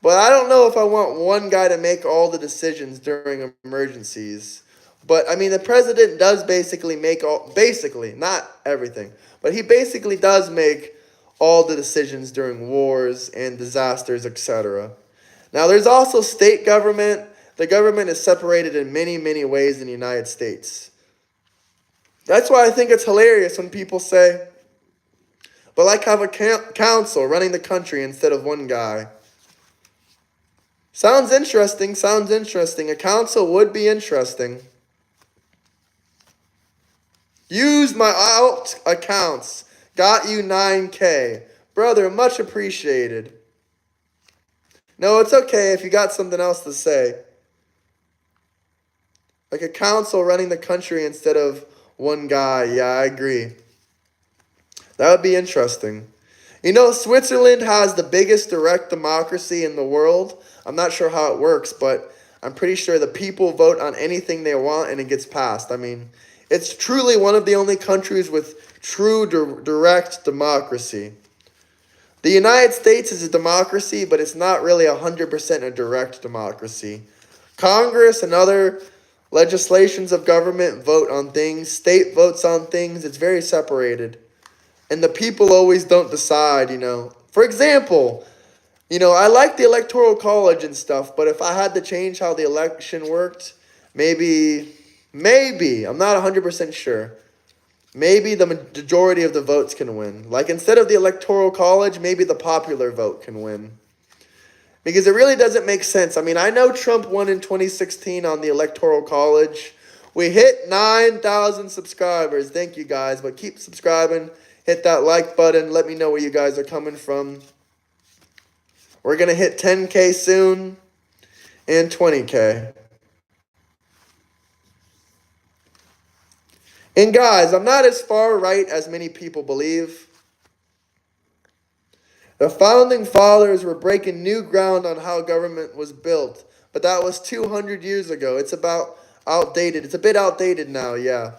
But I don't know if I want one guy to make all the decisions during emergencies. But I mean, the president does basically make basically, not everything, but he basically does make all the decisions during wars and disasters, etc. Now, there's also state government. The government is separated in many, many ways in the United States. That's why I think it's hilarious when people say, but like have a council running the country instead of one guy. Sounds interesting, sounds interesting. A council would be interesting. Use my alt accounts. Got you 9K. Brother, much appreciated. No, it's okay if you got something else to say. Like a council running the country instead of one guy. Yeah, I agree. That would be interesting. You know, Switzerland has the biggest direct democracy in the world. I'm not sure how it works, but I'm pretty sure the people vote on anything they want and it gets passed. I mean, it's truly one of the only countries with true direct democracy. The United States is a democracy, but it's not really 100% a direct democracy. Congress and other legislations of government vote on things. State votes on things. It's very separated. And the people always don't decide, you know. For example, you know, I like the Electoral College and stuff, but if I had to change how the election worked, maybe, I'm not 100% sure. Maybe the majority of the votes can win. Like instead of the Electoral College, maybe the popular vote can win. Because it really doesn't make sense. I mean, I know Trump won in 2016 on the Electoral College. We hit 9,000 subscribers. Thank you guys, but keep subscribing. Hit that like button. Let me know where you guys are coming from. We're going to hit 10K soon and 20K. And guys, I'm not as far right as many people believe. The founding fathers were breaking new ground on how government was built, but that was 200 years ago. It's about outdated. It's a bit outdated now, yeah.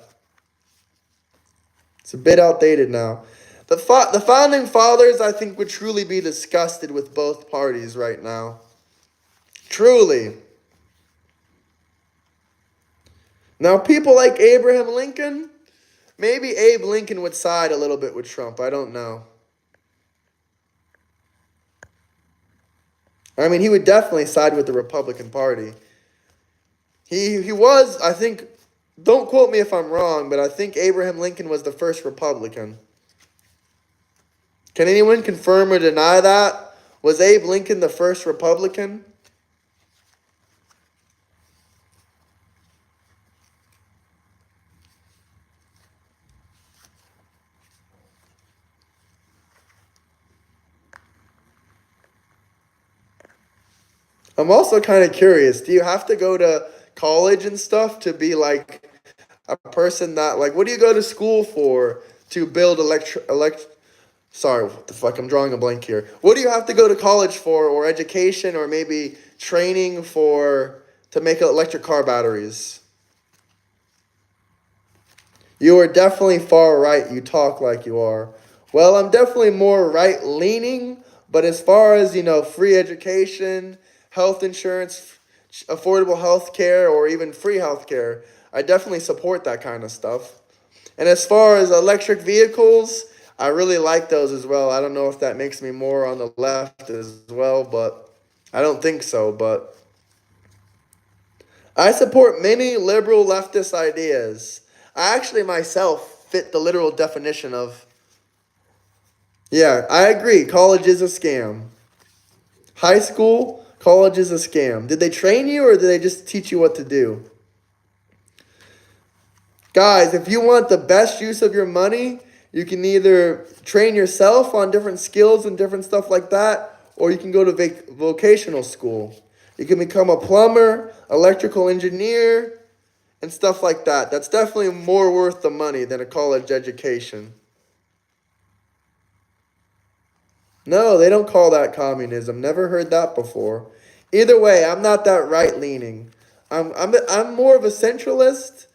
It's a bit outdated now. The founding fathers, I think, would truly be disgusted with both parties right now. Truly. Now, people like Abraham Lincoln, maybe Abe Lincoln would side a little bit with Trump. I don't know. I mean, he would definitely side with the Republican Party. He was, I think, don't quote me if I'm wrong, but I think Abraham Lincoln was the first Republican. Can anyone confirm or deny that? Was Abe Lincoln the first Republican? I'm also kind of curious. Do you have to go to college and stuff to be like a person that, like, what do you go to school for to build Sorry, what the fuck? I'm drawing a blank here. What do you have to go to college for, or education, or maybe training for to make electric car batteries? You are definitely far right. You talk like you are. Well, I'm definitely more right leaning, but as far as, free education, health insurance, affordable health care, or even free health care, I definitely support that kind of stuff. And as far as electric vehicles, I really like those as well. I don't know if that makes me more on the left as well, but I don't think so. But I support many liberal leftist ideas. I actually myself fit the literal definition of, yeah, I agree. College is a scam. High school, college is a scam. Did they train you or did they just teach you what to do? Guys, if you want the best use of your money, you can either train yourself on different skills and different stuff like that, or you can go to vocational school. You can become a plumber, electrical engineer, and stuff like that. That's definitely more worth the money than a college education. No, they don't call that communism. Never heard that before. Either way, I'm not that right leaning. I'm more of a centralist,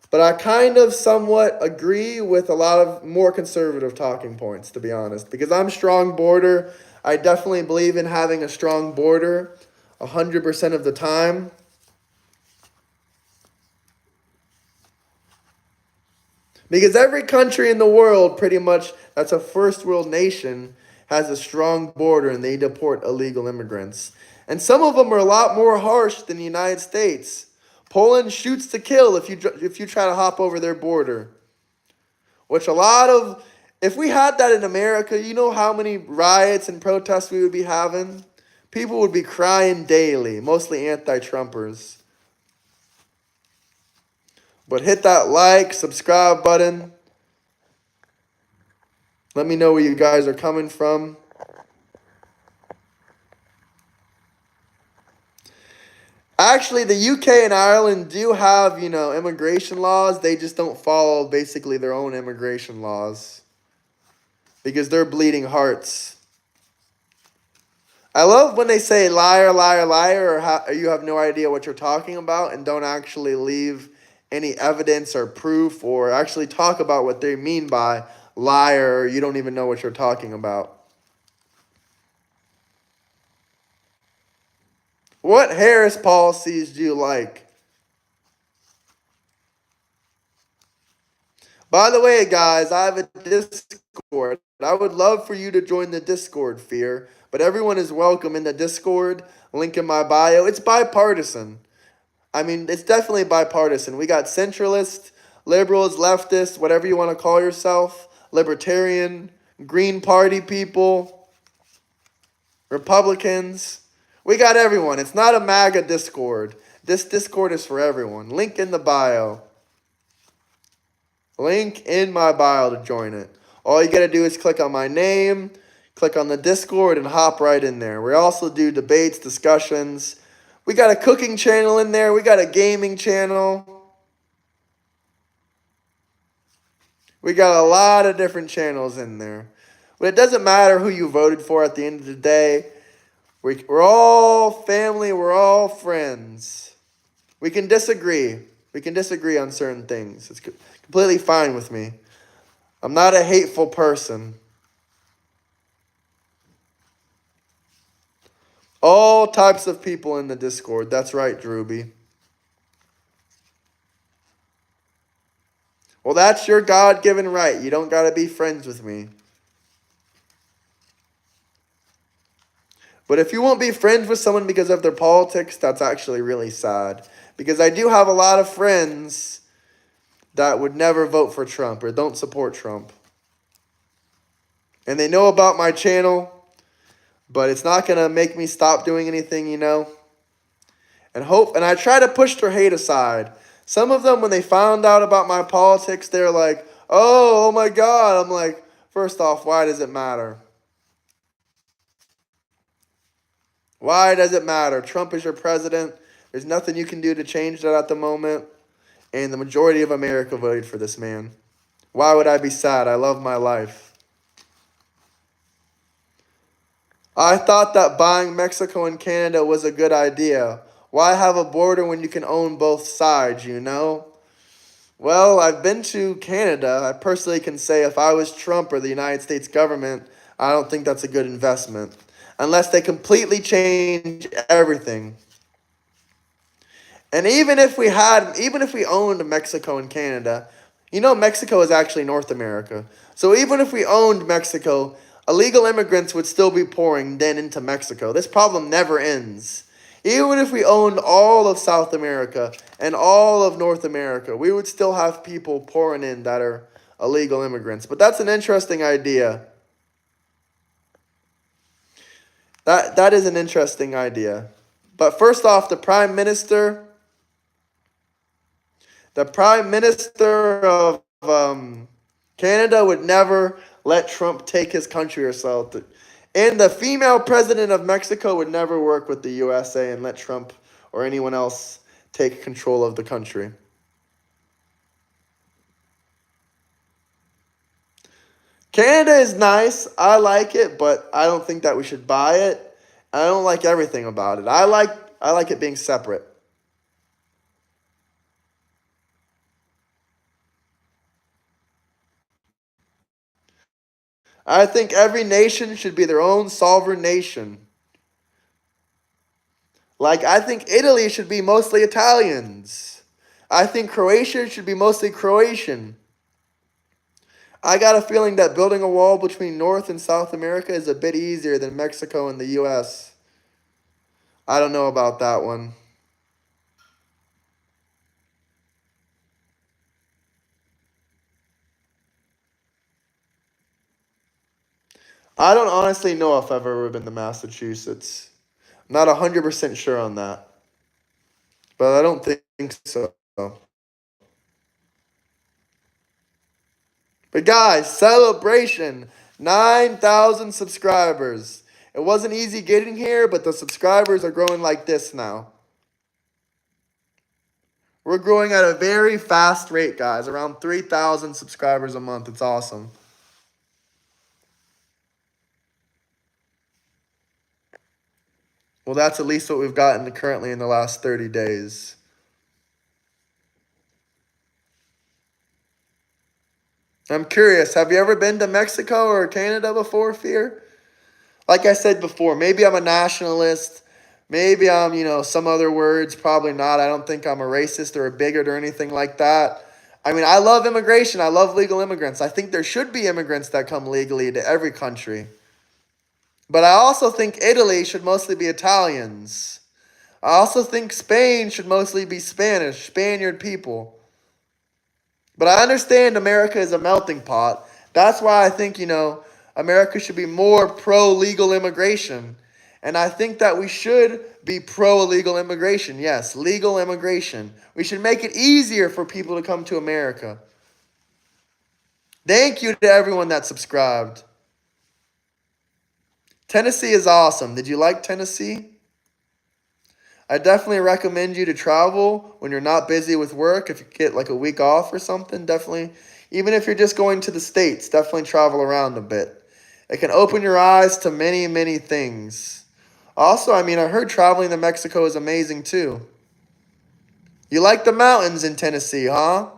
but I kind of somewhat agree with a lot of more conservative talking points, to be honest. Because I'm strong border, I definitely believe in having a strong border 100% of the time. Because every country in the world, pretty much, that's a first world nation, has a strong border and they deport illegal immigrants. And some of them are a lot more harsh than the United States. Poland shoots to kill if you try to hop over their border. Which a lot of, if we had that in America, you know how many riots and protests we would be having? People would be crying daily, mostly anti-Trumpers. But hit that like, subscribe button. Let me know where you guys are coming from. Actually, the UK and Ireland do have, immigration laws. They just don't follow basically their own immigration laws because they're bleeding hearts. I love when they say liar, liar, liar, or you have no idea what you're talking about and don't actually leave any evidence or proof or actually talk about what they mean by liar, or you don't even know what you're talking about. What Harris policies do you like? By the way, guys, I have a Discord. I would love for you to join the Discord, Fear, but everyone is welcome in the Discord. Link in my bio. It's bipartisan. I mean, it's definitely bipartisan. We got centralists, liberals, leftists, whatever you want to call yourself, libertarian, Green Party people, Republicans. We got everyone. It's not a MAGA Discord. This Discord is for everyone. Link in the bio. Link in my bio to join it. All you got to do is click on my name, click on the Discord, and hop right in there. We also do debates, discussions. We got a cooking channel in there. We got a gaming channel. We got a lot of different channels in there. But it doesn't matter who you voted for at the end of the day. We're all family. We're all friends. We can disagree. We can disagree on certain things. It's completely fine with me. I'm not a hateful person. All types of people in the Discord. That's right, Drewby. Well, that's your God-given right. You don't got to be friends with me. But if you won't be friends with someone because of their politics, that's actually really sad. Because I do have a lot of friends that would never vote for Trump or don't support Trump. And they know about my channel, but it's not going to make me stop doing anything, And I try to push their hate aside. Some of them, when they found out about my politics, they're like, oh my God. I'm like, first off, why does it matter? Why does it matter? Trump is your president. There's nothing you can do to change that at the moment. And the majority of America voted for this man. Why would I be sad? I love my life. I thought that buying Mexico and Canada was a good idea. Why have a border when you can own both sides, you know? Well, I've been to Canada. I personally can say if I was Trump or the United States government, I don't think that's a good investment. Unless they completely change everything. And even if we owned Mexico and Canada, you know, Mexico is actually North America. So even if we owned Mexico, illegal immigrants would still be pouring then into Mexico. This problem never ends. Even if we owned all of South America and all of North America, we would still have people pouring in that are illegal immigrants. But that's an interesting idea. That is an interesting idea. But first off, the prime minister of Canada would never let Trump take his country or so. And the female president of Mexico would never work with the USA and let Trump or anyone else take control of the country. Canada is nice. I like it, but I don't think that we should buy it. I don't like everything about it. I like it being separate. I think every nation should be their own sovereign nation. Like, I think Italy should be mostly Italians. I think Croatia should be mostly Croatian. I got a feeling that building a wall between North and South America is a bit easier than Mexico and the US. I don't know about that one. I don't honestly know if I've ever been to Massachusetts. I'm not 100% sure on that, but I don't think so. But guys, celebration! 9,000 subscribers. It wasn't easy getting here, but the subscribers are growing like this now. We're growing at a very fast rate, guys. Around 3,000 subscribers a month. It's awesome. Well, that's at least what we've gotten currently in the last 30 days. I'm curious, have you ever been to Mexico or Canada before, Fear? Like I said before, maybe I'm a nationalist. Maybe I'm, some other words. Probably not. I don't think I'm a racist or a bigot or anything like that. I mean, I love immigration. I love legal immigrants. I think there should be immigrants that come legally to every country. But I also think Italy should mostly be Italians. I also think Spain should mostly be Spanish, Spaniard people. But I understand America is a melting pot. That's why I think, America should be more pro legal immigration. And I think that we should be pro legal immigration. Yes, legal immigration. We should make it easier for people to come to America. Thank you to everyone that subscribed. Tennessee is awesome. Did you like Tennessee? I definitely recommend you to travel when you're not busy with work. If you get like a week off or something, definitely. Even if you're just going to the States, definitely travel around a bit. It can open your eyes to many, many things. Also, I mean, I heard traveling to Mexico is amazing too. You like the mountains in Tennessee, huh?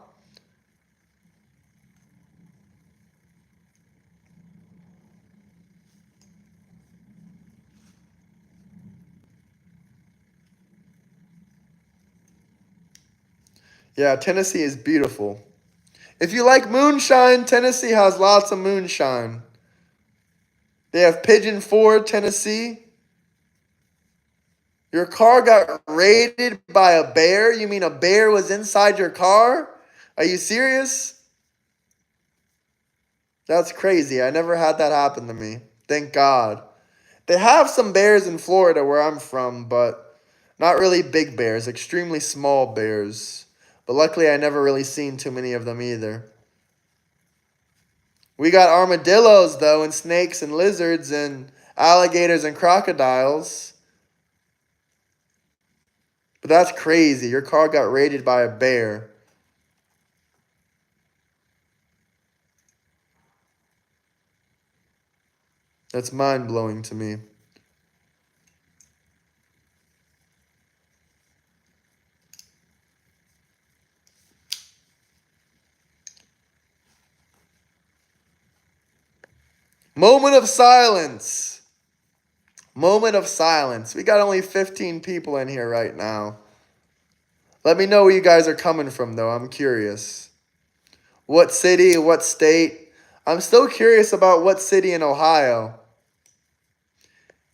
Yeah, Tennessee is beautiful. If you like moonshine, Tennessee has lots of moonshine. They have Pigeon Forge, Tennessee. Your car got raided by a bear? You mean a bear was inside your car? Are you serious? That's crazy. I never had that happen to me. Thank God. They have some bears in Florida where I'm from, but not really big bears, extremely small bears. But luckily, I never really seen too many of them either. We got armadillos, though, and snakes and lizards and alligators and crocodiles. But that's crazy. Your car got raided by a bear. That's mind blowing to me. Moment of silence. Moment of silence. We got only 15 people in here right now. Let me know where you guys are coming from, though. I'm curious. What city? What state? I'm still curious about what city in Ohio.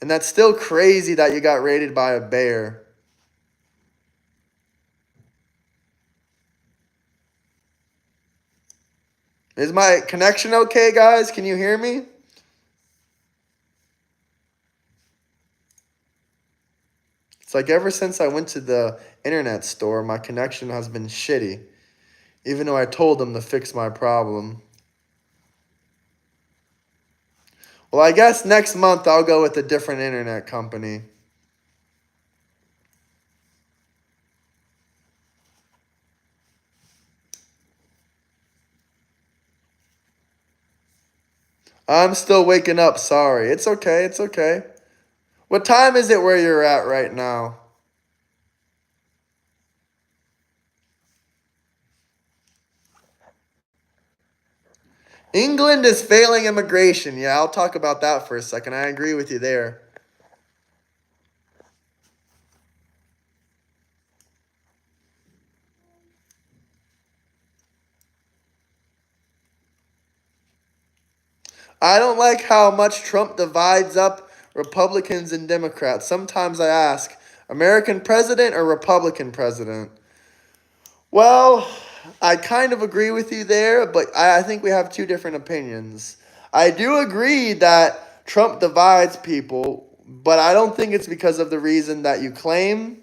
And that's still crazy that you got raided by a bear. Is my connection okay, guys? Can you hear me? It's like ever since I went to the internet store, my connection has been shitty. Even though I told them to fix my problem. Well, I guess next month I'll go with a different internet company. I'm still waking up, sorry. It's okay, it's okay. What time is it where you're at right now? England is failing immigration. Yeah, I'll talk about that for a second. I agree with you there. I don't like how much Trump divides up Republicans and Democrats. Sometimes I ask, American president or Republican president? Well, I kind of agree with you there, but I think we have two different opinions. I do agree that Trump divides people, but I don't think it's because of the reason that you claim.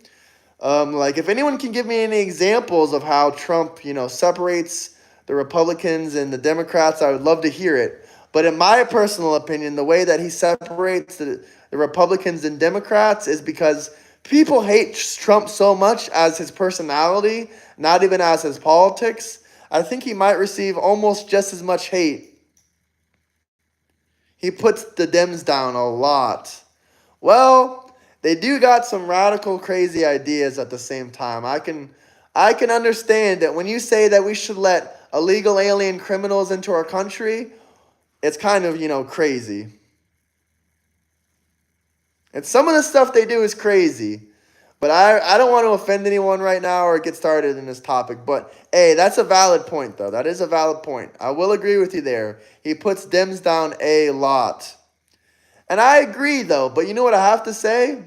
Like, if anyone can give me any examples of how Trump, separates the Republicans and the Democrats, I would love to hear it. But in my personal opinion, the way that he separates the Republicans and Democrats is because people hate Trump so much as his personality, not even as his politics. I think he might receive almost just as much hate. He puts the Dems down a lot. Well, they do got some radical, crazy ideas at the same time. I can understand that when you say that we should let illegal alien criminals into our country, it's kind of, crazy. And some of the stuff they do is crazy. But I don't want to offend anyone right now or get started in this topic. But, hey, that's a valid point, though. That is a valid point. I will agree with you there. He puts Dems down a lot. And I agree, though. But you know what I have to say?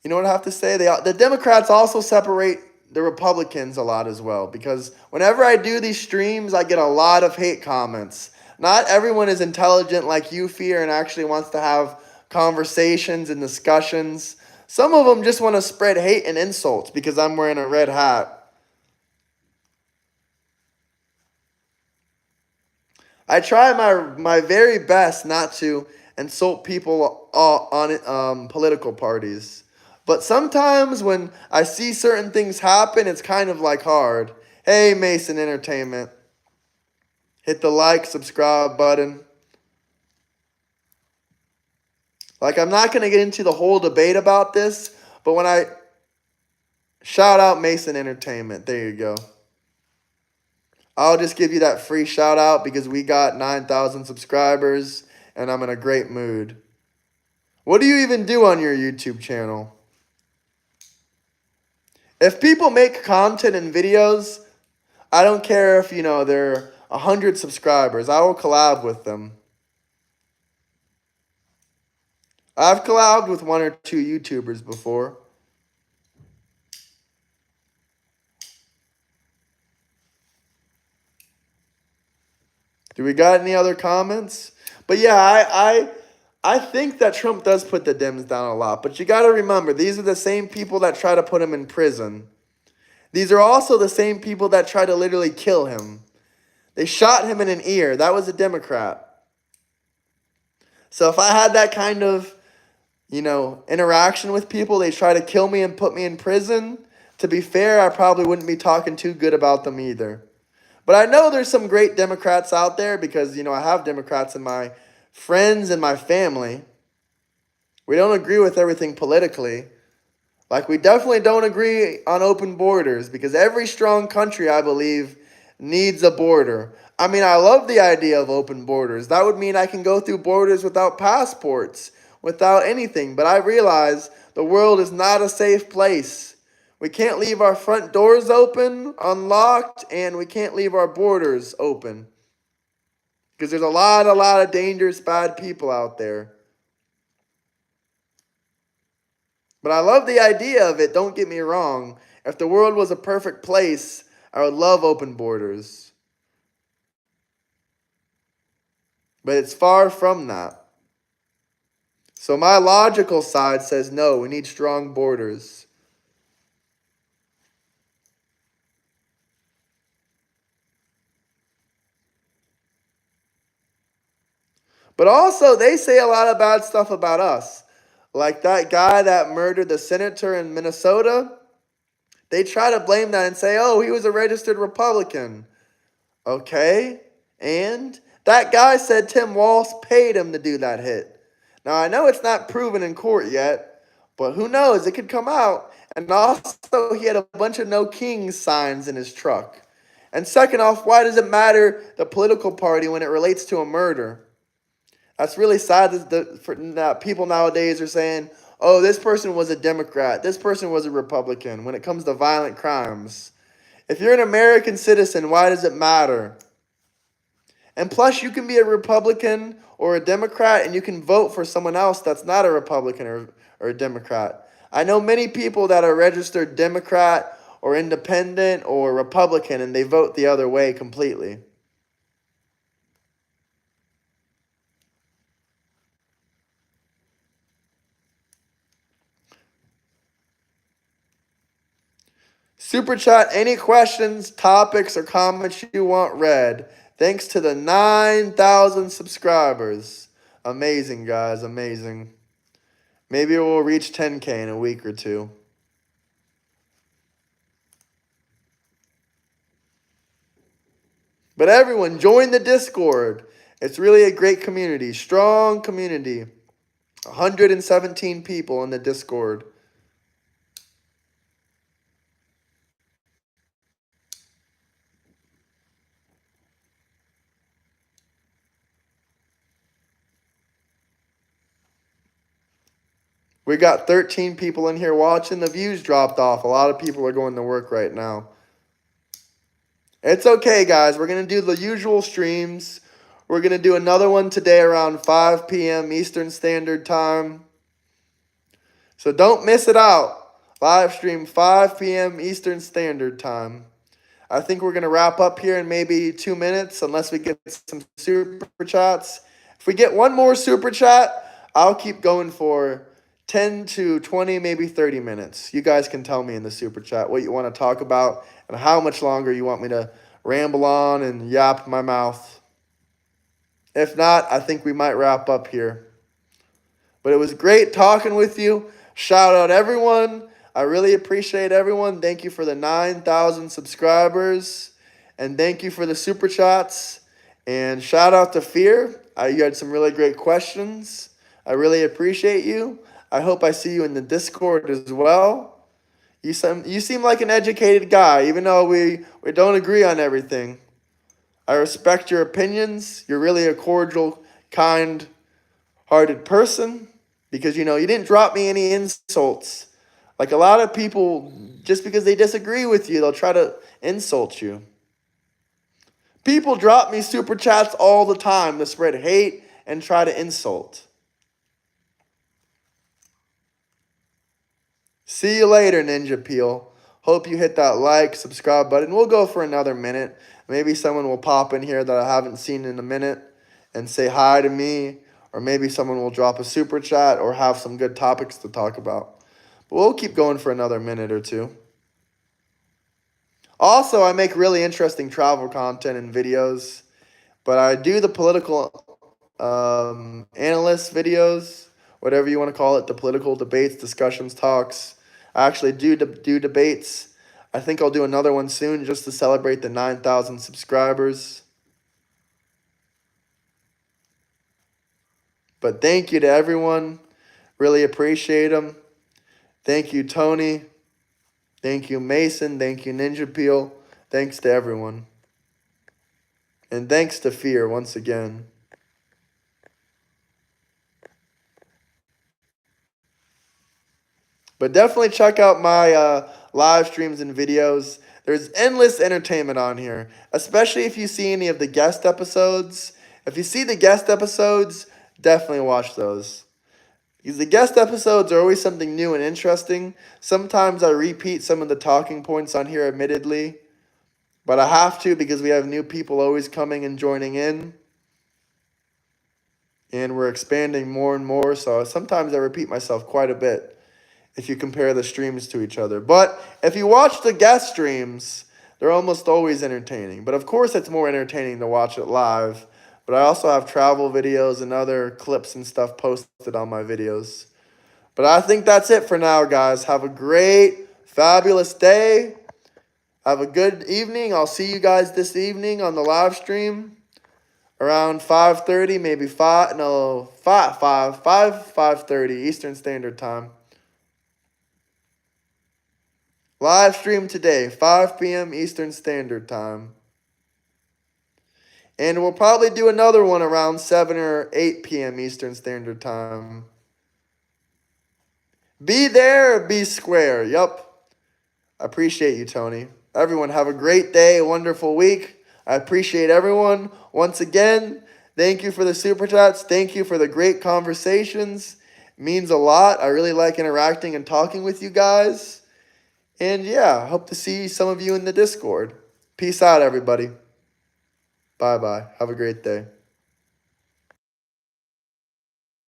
You know what I have to say? The Democrats also separate the Republicans a lot as well. Because whenever I do these streams, I get a lot of hate comments. Not everyone is intelligent like you fear and actually wants to have conversations and discussions. Some of them just want to spread hate and insults because I'm wearing a red hat. I try my very best not to insult people on political parties. But sometimes when I see certain things happen, it's kind of like hard. Hey, Mason Entertainment. Hit the like, subscribe button. Like, I'm not going to get into the whole debate about this, but when I shout out Mason Entertainment, there you go. I'll just give you that free shout out because we got 9,000 subscribers and I'm in a great mood. What do you even do on your YouTube channel? If people make content and videos, I don't care if, they're 100 subscribers. I will collab with them. I've collabed with one or two YouTubers before. Do we got any other comments? But yeah, I think that Trump does put the Dems down a lot. But you got to remember, these are the same people that try to put him in prison. These are also the same people that try to literally kill him. They shot him in an ear. That was a Democrat. So if I had that kind of, interaction with people, they try to kill me and put me in prison, to be fair, I probably wouldn't be talking too good about them either. But I know there's some great Democrats out there because, I have Democrats in my friends and my family. We don't agree with everything politically. Like, we definitely don't agree on open borders because every strong country, I believe, needs a border. I mean, I love the idea of open borders. That would mean I can go through borders without passports, without anything. But I realize the world is not a safe place. We can't leave our front doors open, unlocked, and we can't leave our borders open. Because there's a lot of dangerous, bad people out there. But I love the idea of it, don't get me wrong. If the world was a perfect place, I would love open borders. But it's far from that. So my logical side says no, we need strong borders. But also, they say a lot of bad stuff about us. Like that guy that murdered the senator in Minnesota, they try to blame that and say, oh, he was a registered Republican. Okay, and that guy said Tim Walz paid him to do that hit. Now, I know it's not proven in court yet, but who knows? It could come out. And also, he had a bunch of No Kings signs in his truck. And second off, why does it matter the political party when it relates to a murder? That's really sad that people nowadays are saying, oh, this person was a Democrat, this person was a Republican when it comes to violent crimes. If you're an American citizen, why does it matter? And plus, you can be a Republican or a Democrat and you can vote for someone else that's not a Republican or a Democrat. I know many people that are registered Democrat or Independent or Republican and they vote the other way completely. Super chat any questions, topics, or comments you want read. Thanks to the 9,000 subscribers. Amazing, guys. Amazing. Maybe we'll reach 10K in a week or two. But everyone, join the Discord. It's really a great community. Strong community. 117 people in the Discord. We got 13 people in here watching. The views dropped off. A lot of people are going to work right now. It's okay, guys. We're going to do the usual streams. We're going to do another one today around 5 p.m. Eastern Standard Time. So don't miss it out. Live stream 5 p.m. Eastern Standard Time. I think we're going to wrap up here in maybe 2 minutes unless we get some super chats. If we get one more super chat, I'll keep going for 10 to 20, maybe 30 minutes. You guys can tell me in the super chat what you want to talk about and how much longer you want me to ramble on and yap my mouth. If not, I think we might wrap up here. But it was great talking with you. Shout out everyone. I really appreciate everyone. Thank you for the 9,000 subscribers. And thank you for the super chats. And shout out to Fear. You had some really great questions. I really appreciate you. I hope I see you in the Discord as well. You seem like an educated guy, even though we don't agree on everything. I respect your opinions. You're really a cordial, kind-hearted person because, you didn't drop me any insults. Like a lot of people, just because they disagree with you, they'll try to insult you. People drop me super chats all the time to spread hate and try to insult. See you later, Ninja Peel. Hope you hit that like, subscribe button. We'll go for another minute. Maybe someone will pop in here that I haven't seen in a minute and say hi to me. Or maybe someone will drop a super chat or have some good topics to talk about. But we'll keep going for another minute or two. Also, I make really interesting travel content and videos. But I do the political analyst videos, whatever you want to call it, the political debates, discussions, talks. I actually do debates. I think I'll do another one soon just to celebrate the 9,000 subscribers. But thank you to everyone. Really appreciate them. Thank you, Tony. Thank you, Mason. Thank you, Ninja Peel. Thanks to everyone. And thanks to fear once again. But definitely check out my live streams and videos. There's endless entertainment on here, especially if you see any of the guest episodes. If you see the guest episodes, definitely watch those. Because the guest episodes are always something new and interesting. Sometimes I repeat some of the talking points on here, admittedly. But I have to because we have new people always coming and joining in. And we're expanding more and more. So sometimes I repeat myself quite a bit if you compare the streams to each other. But if you watch the guest streams, they're almost always entertaining. But of course, it's more entertaining to watch it live. But I also have travel videos and other clips and stuff posted on my videos. But I think that's it for now, guys. Have a great, fabulous day. Have a good evening. I'll see you guys this evening on the live stream around 5:30, maybe 5:30 Eastern Standard Time. Live stream today, 5 p.m. Eastern Standard Time. And we'll probably do another one around 7 or 8 p.m. Eastern Standard Time. Be there, be square. Yup. I appreciate you, Tony. Everyone, have a great day, a wonderful week. I appreciate everyone. Once again, thank you for the super chats. Thank you for the great conversations. It means a lot. I really like interacting and talking with you guys. And yeah, hope to see some of you in the Discord. Peace out, everybody. Bye-bye. Have a great day.